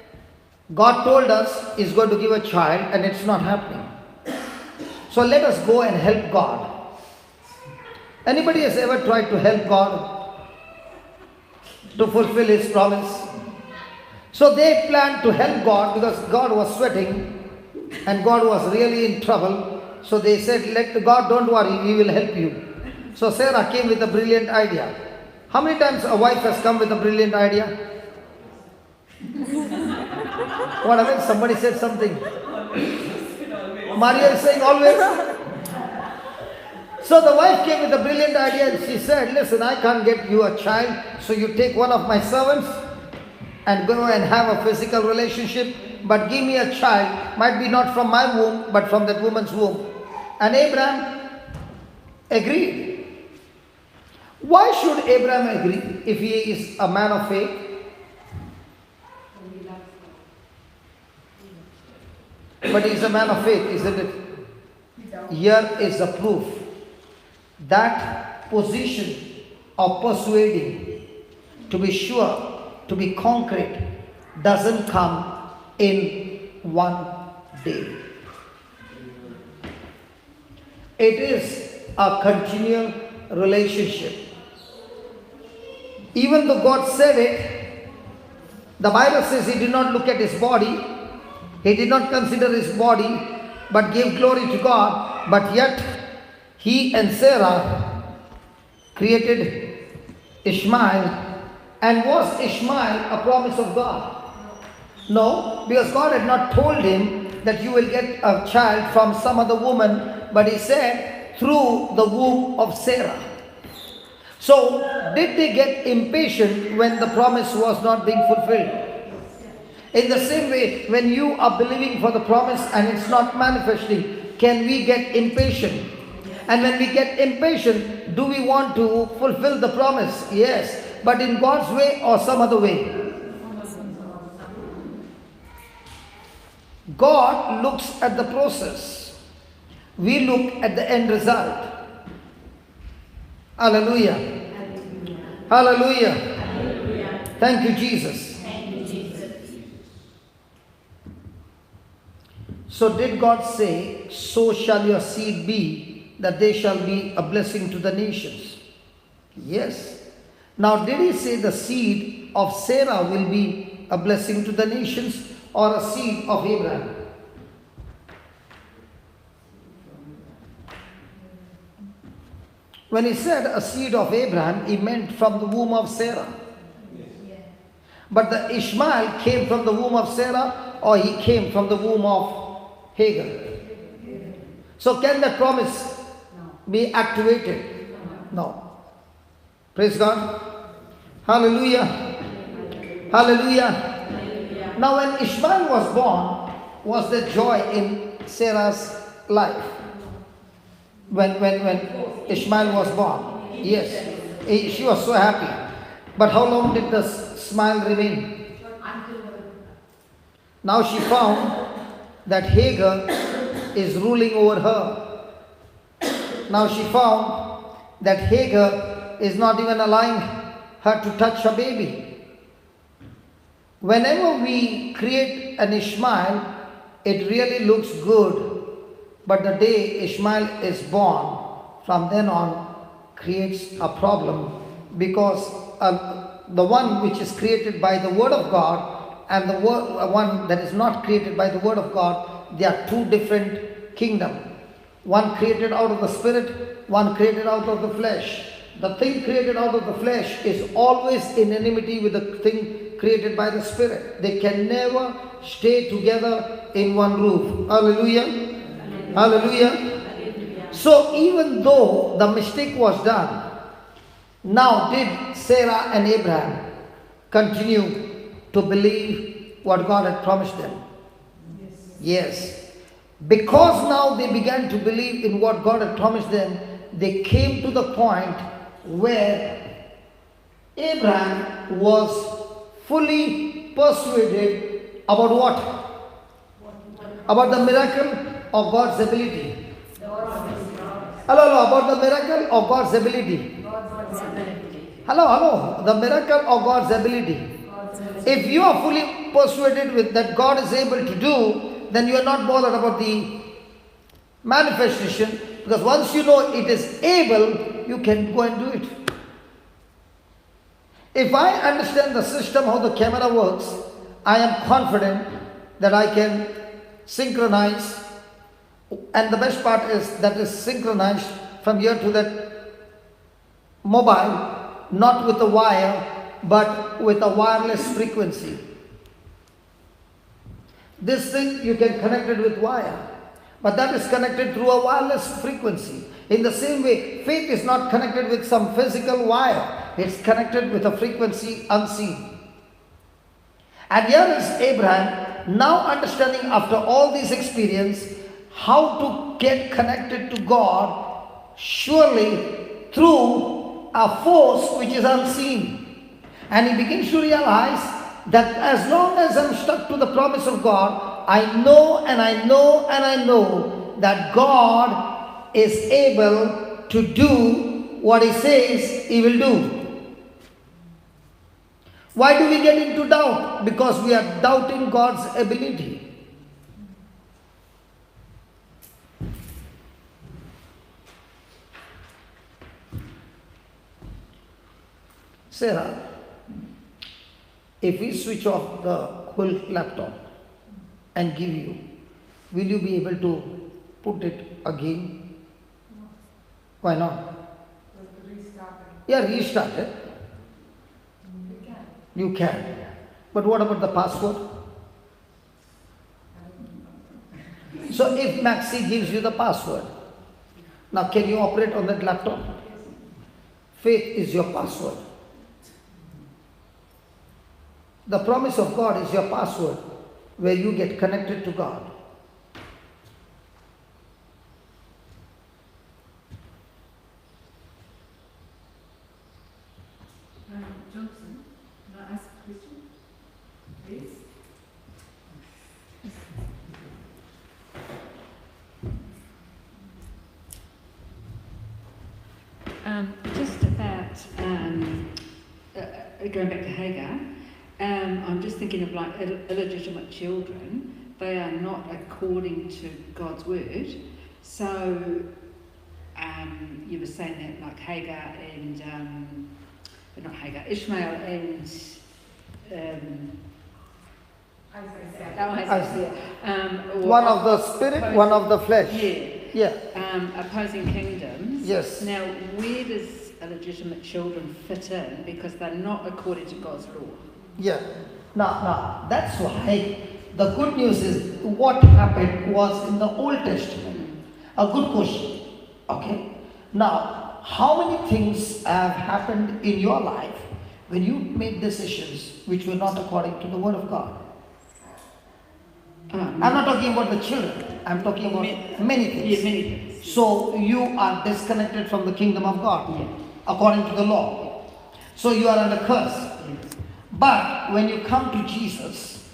God told us He's going to give a child and it's not happening. So let us go and help God. Anybody has ever tried to help God to fulfill His promise? So they planned to help God because God was sweating and God was really in trouble. So they said, let God, don't worry, we will help you. So Sarah came with a brilliant idea. How many times a wife has come with a brilliant idea? What happened? Somebody said something. Maria is saying always. So the wife came with a brilliant idea and she said, listen, I can't get you a child, so you take one of my servants and go and have a physical relationship, but give me a child, might be not from my womb, but from that woman's womb. And Abraham agreed. Why should Abraham agree if he is a man of faith? But he is a man of faith, isn't it? Here is the proof. That position of persuading, to be sure, to be concrete, doesn't come in one day. It is a continual relationship. Even though God said it, the Bible says He did not look at His body, He did not consider His body, but gave glory to God. But yet, He and Sarah created Ishmael. And was Ishmael a promise of God? No, because God had not told him that you will get a child from some other woman, but He said through the womb of Sarah. So, did they get impatient when the promise was not being fulfilled? In the same way, when you are believing for the promise and it's not manifesting, can we get impatient? And when we get impatient, do we want to fulfill the promise? Yes. But in God's way or some other way? God looks at the process. We look at the end result. Hallelujah. Hallelujah. Hallelujah. Thank you, Jesus. Thank you, Jesus. So did God say, so shall your seed be, that they shall be a blessing to the nations? Yes. Now did He say the seed of Sarah will be a blessing to the nations or a seed of Abraham? When He said a seed of Abraham, He meant from the womb of Sarah. But the Ishmael came from the womb of Sarah or he came from the womb of Hagar? So can that promise be activated? No. Praise God. Hallelujah. Hallelujah. Now when Ishmael was born, was there joy in Sarah's life? When Ishmael was born? Yes. She was so happy. But how long did the smile remain? Now she found that Hagar is ruling over her. Now she found that Hagar is not even allowing her to touch her baby. Whenever we create an Ishmael, it really looks good. But the day Ishmael is born, from then on, creates a problem, because the one which is created by the word of God and the one that is not created by the word of God, they are two different kingdoms. One created out of the spirit, one created out of the flesh. The thing created out of the flesh is always in enmity with the thing created by the spirit. They can never stay together in one roof. Hallelujah. Hallelujah. So even though the mistake was done, now did Sarah and Abraham continue to believe what God had promised them? Yes. Because now they began to believe in what God had promised them, they came to the point where Abraham was fully persuaded about what? About the miracle of God's ability. Hello, about the miracle of God's ability. Hello, the miracle of God's ability. If you are fully persuaded with that God is able to do, then you are not bothered about the manifestation, because once you know it is able, you can go and do it. If I understand the system, how the camera works, I am confident that I can synchronize, and the best part is that is synchronized from here to that mobile, not with a wire, but with a wireless frequency. This thing you can connect it with wire, but that is connected through a wireless frequency. In the same way, faith is not connected with some physical wire. It's connected with a frequency unseen. And here is Abraham, now understanding after all these experience, how to get connected to God, surely through a force which is unseen. And he begins to realize that as long as I'm stuck to the promise of God, I know and I know and I know that God is able to do what he says he will do. Why do we get into doubt? Because we are doubting God's ability. Sarah, if we switch off the whole laptop and give you, will you be able to put it again? Why not? Yeah, restart it. You can. But what about the password? So if Maxi gives you the password, now can you operate on that laptop? Faith is your password. The promise of God is your password, where you get connected to God. Johnson, can I ask a question, please? Just about going back to Hagar, I'm just thinking of like illegitimate children. They are not according to God's word. So you were saying that like Hagar and not Hagar, Ishmael and Isaac. One of the spirit, one of the flesh. Yeah. Opposing kingdoms. Yes. Now, where does illegitimate children fit in? Because they're not according to God's law. Yeah. Now, that's why the good news is what happened was in the Old Testament. A good question. Okay. Now, how many things have happened in your life when you made decisions which were not according to the Word of God? I'm not talking about the children. I'm talking about many things. Yeah, many things. So you are disconnected from the kingdom of God, Yeah. according to the law. So you are under curse. Yes. But when you come to Jesus,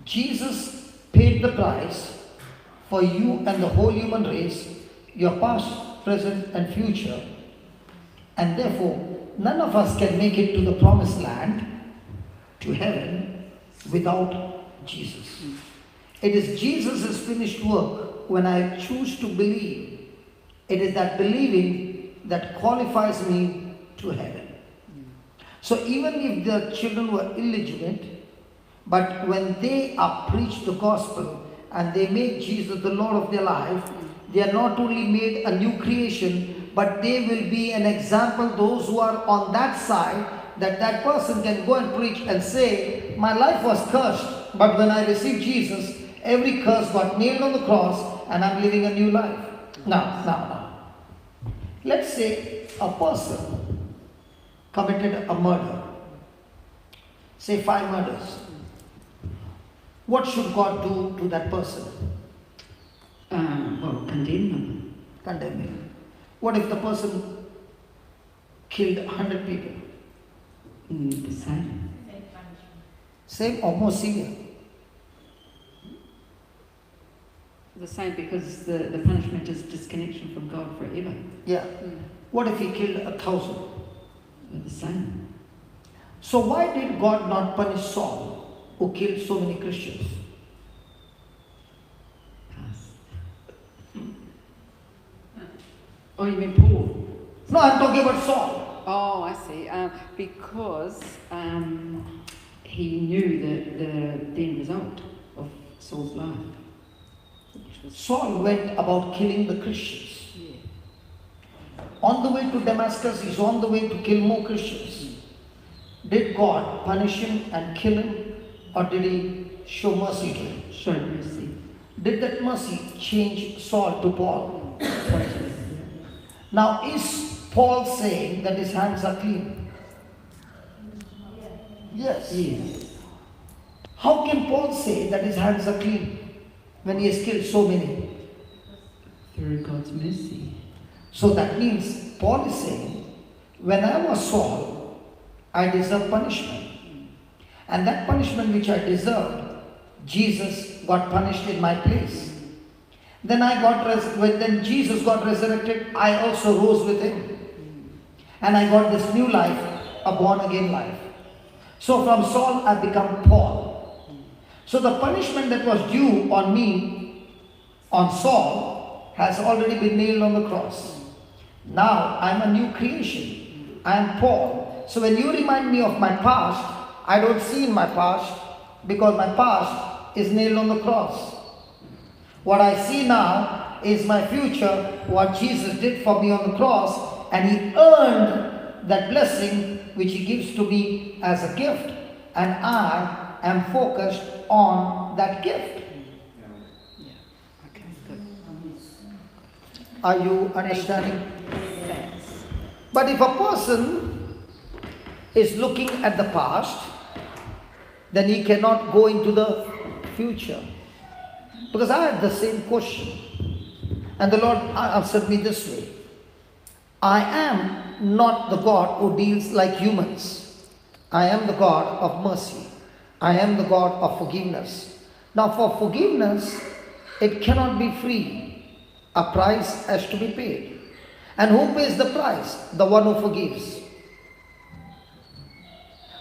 Jesus paid the price for you and the whole human race, your past, present, and future. And therefore, none of us can make it to the promised land, to heaven, without Jesus. It is Jesus' finished work when I choose to believe. It is that believing that qualifies me to heaven. So even if the children were illegitimate, but when they are preached the gospel and they make Jesus the Lord of their life, they are not only made a new creation, but they will be an example, those who are on that side, that person can go and preach and say, my life was cursed, but when I received Jesus, every curse got nailed on the cross and I'm living a new life. Now. Let's say a person committed a murder, say 5 murders. What should God do to that person? Well, condemn them. Condemn him. What if the person killed 100 people? The same. Same or more severe? The same, because the punishment is disconnection from God forever. Yeah. What if he killed 1,000? The same. So why did God not punish Saul, who killed so many Christians? Pass. Oh, you mean Paul? No, I'm talking about Saul. Oh, I see. Because he knew the end result of Saul's life. Which was, Saul went about killing the Christians. yeah. On the way to Damascus, he's on the way to kill more Christians. Did God punish him and kill him, or did he show mercy to him? Showed mercy. Did that mercy change Saul to Paul? Totally. Now, is Paul saying that his hands are clean? Yes. Yes. How can Paul say that his hands are clean when he has killed so many? Through God's mercy. So that means Paul is saying, when I was Saul, I deserved punishment. And that punishment which I deserved, Jesus got punished in my place. Then when Jesus got resurrected, I also rose with him. And I got this new life, a born again life. So from Saul, I become Paul. So the punishment that was due on me, on Saul, has already been nailed on the cross. Now I'm a new creation. I am Paul. So when you remind me of my past, I don't see in my past, because my past is nailed on the cross. What I see now is my future, what Jesus did for me on the cross, and he earned that blessing which he gives to me as a gift, and I am focused on that gift. Yeah. Okay, good. Are you understanding? Yes. But if a person is looking at the past, then he cannot go into the future. Because I had the same question. And the Lord answered me this way. I am not the God who deals like humans. I am the God of mercy. I am the God of forgiveness. Now for forgiveness, it cannot be free. A price has to be paid. And who pays the price? The one who forgives.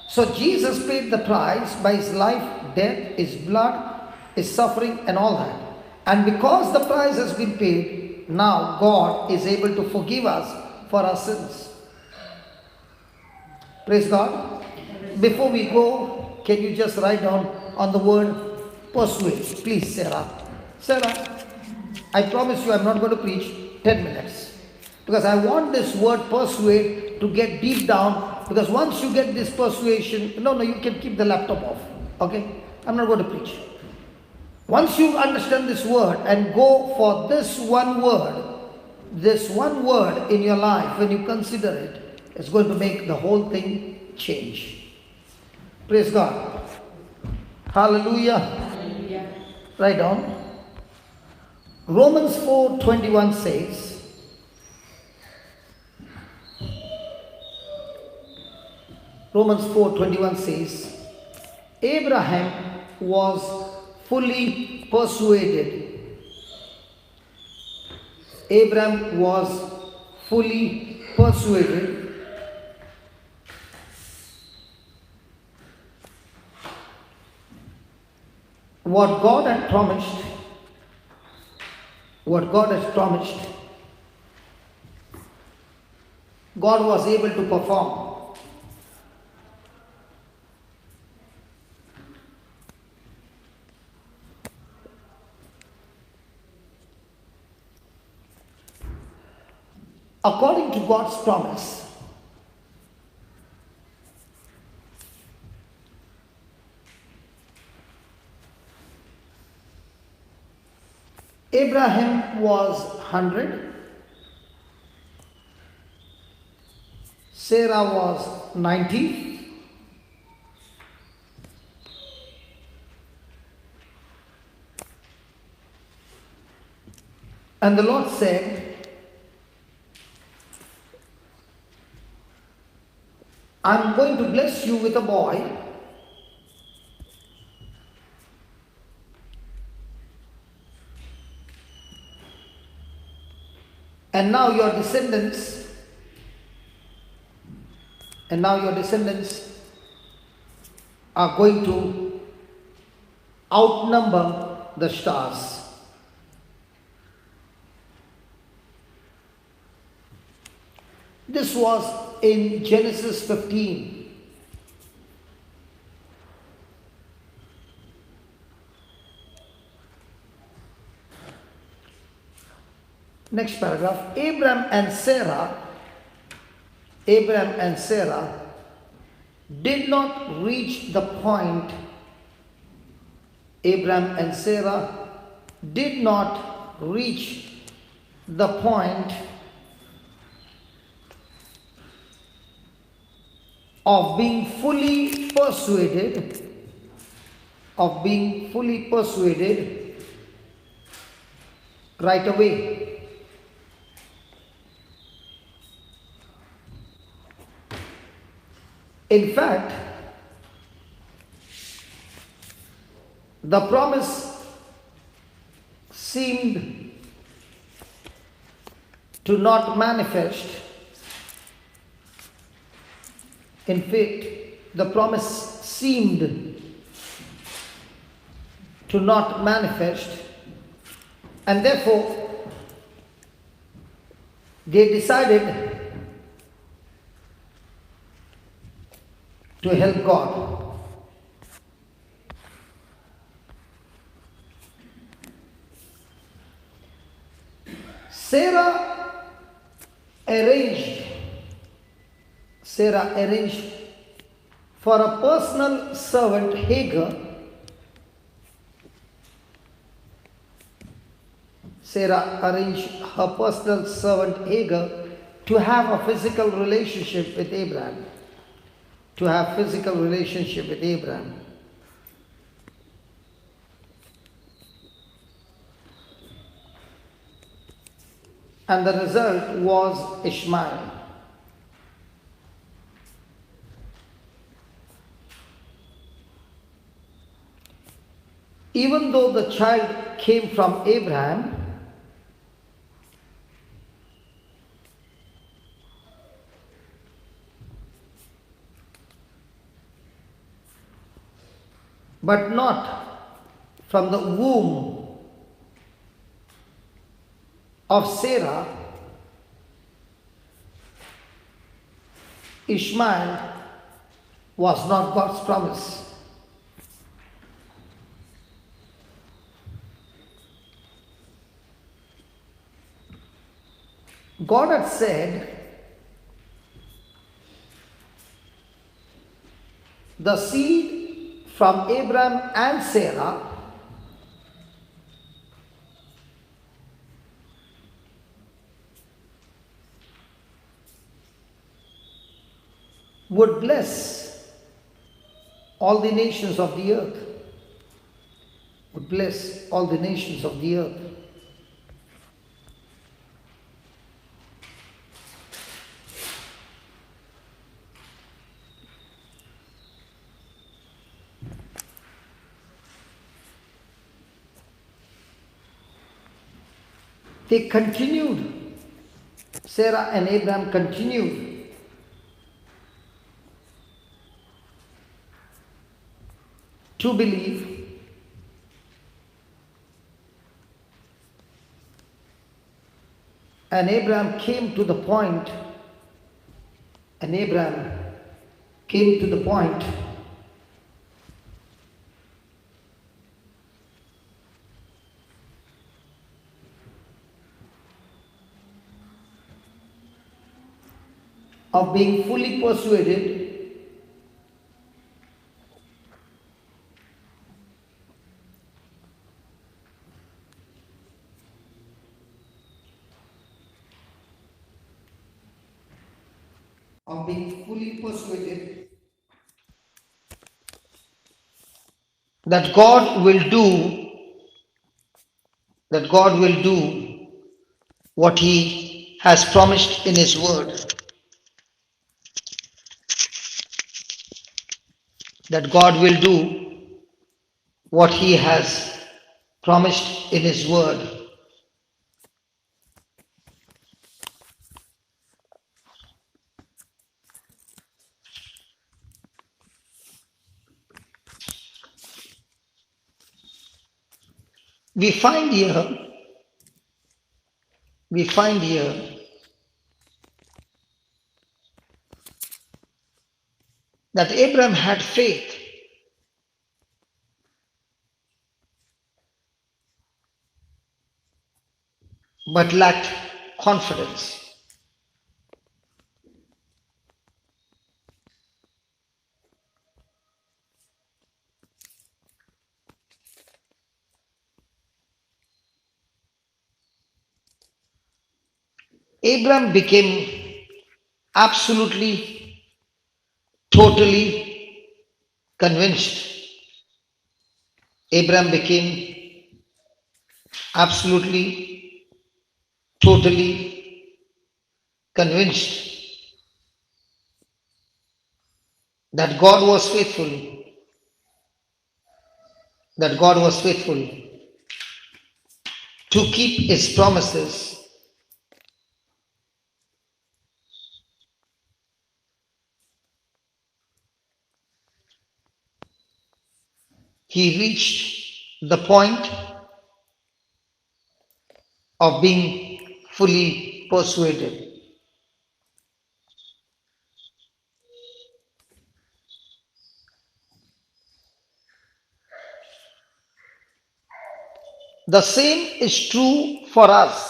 So Jesus paid the price by his life, death, his blood, his suffering and all that. And because the price has been paid, now God is able to forgive us for our sins. Praise God. Before we go, can you just write down on the word persuade? Please, Sarah. Sarah, I promise you I'm not going to preach 10 minutes. Because I want this word persuade to get deep down. Because once you get this persuasion, no, you can keep the laptop off. Okay? I'm not going to preach. Once you understand this word and go for this one word in your life, when you consider it, it's going to make the whole thing change. Praise God. Hallelujah. Hallelujah. Write down. Romans 4:21 says, Romans 4:21 says, Abraham was fully persuaded. Abraham was fully persuaded what God had promised, God was able to perform. According to God's promise, Abraham was 100, Sarah was 90, and the Lord said, I'm going to bless you with a boy, and now your descendants are going to outnumber the stars. This was in Genesis 15. Next paragraph. Abraham and Sarah did not reach the point. Abraham and Sarah did not reach the point of being fully persuaded right away. In fact, the promise seemed to not manifest. In fact, the promise seemed to not manifest, and therefore they decided to help God. Sarah arranged for a personal servant Hagar. Sarah arranged her personal servant Hagar to have a physical relationship with Abraham. And the result was Ishmael. Even though the child came from Abraham, but not from the womb of Sarah, Ishmael was not God's promise. God had said, the seed from Abraham and Sarah would bless all the nations of the earth. Would bless all the nations of the earth. They continued. Sarah and Abraham continued to believe, and Abraham came to the point, of being fully persuaded that God will do what He has promised in His word. That God will do what He has promised in His word. We find here that Abraham had faith, but lacked confidence. Abraham became absolutely, totally convinced. Abraham became absolutely, totally convinced that God was faithful, to keep His promises. He reached the point of being fully persuaded. The same is true for us.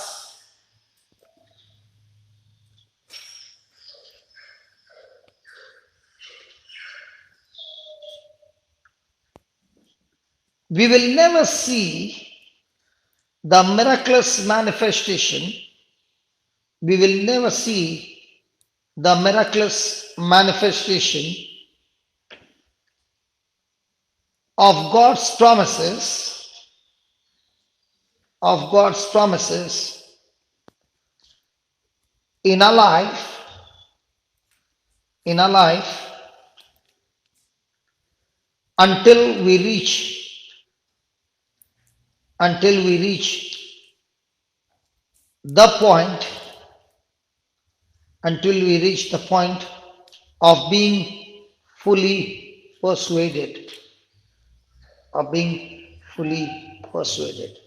We will never see the miraculous manifestation. We will never see the miraculous manifestation of God's promises in our life until we reach the point of being fully persuaded.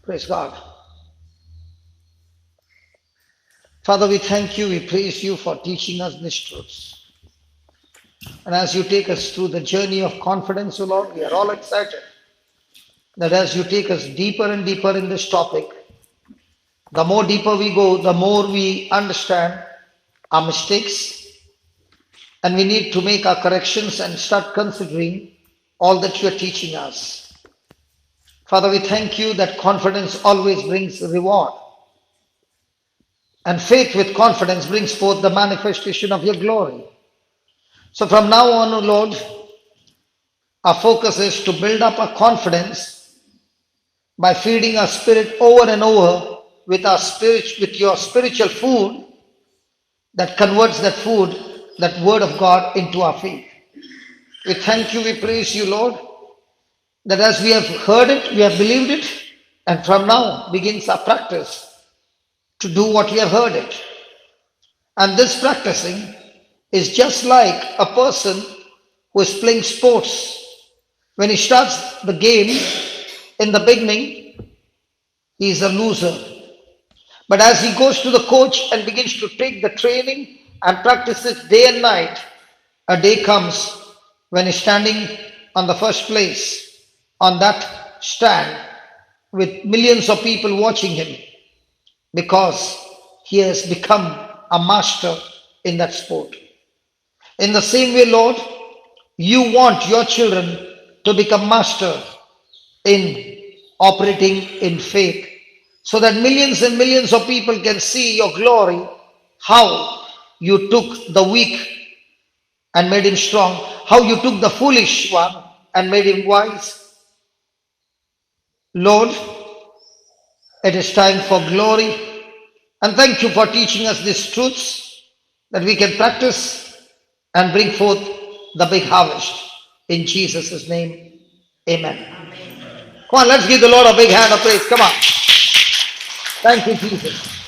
Praise God. Father, we thank you, we praise you for teaching us these truths. And as you take us through the journey of confidence, O Lord, we are all excited that as you take us deeper and deeper in this topic, the more deeper we go, the more we understand our mistakes, and we need to make our corrections and start considering all that you are teaching us. Father, we thank you that confidence always brings reward, and faith with confidence brings forth the manifestation of your glory. So from now on, O Lord, Our focus is to build up our confidence by feeding our spirit over and over with your spiritual food that converts that food, that word of God, into our faith. We thank you, we praise you, Lord, that as we have heard it, we have believed it, and from now begins our practice to do what we have heard it. And this practicing is just like a person who is playing sports. When he starts the game, in the beginning, he is a loser. But as he goes to the coach and begins to take the training and practice it day and night, a day comes when he's standing on the first place, on that stand, with millions of people watching him, because he has become a master in that sport. In the same way, Lord, you want your children to become master in operating in faith, so that millions and millions of people can see your glory, how you took the weak and made him strong, how you took the foolish one and made him wise. Lord, it is time for glory, and thank you for teaching us these truths that we can practice and bring forth the big harvest. In Jesus' name, amen. Come on, let's give the Lord a big hand of praise. Come on. Thank you, Jesus.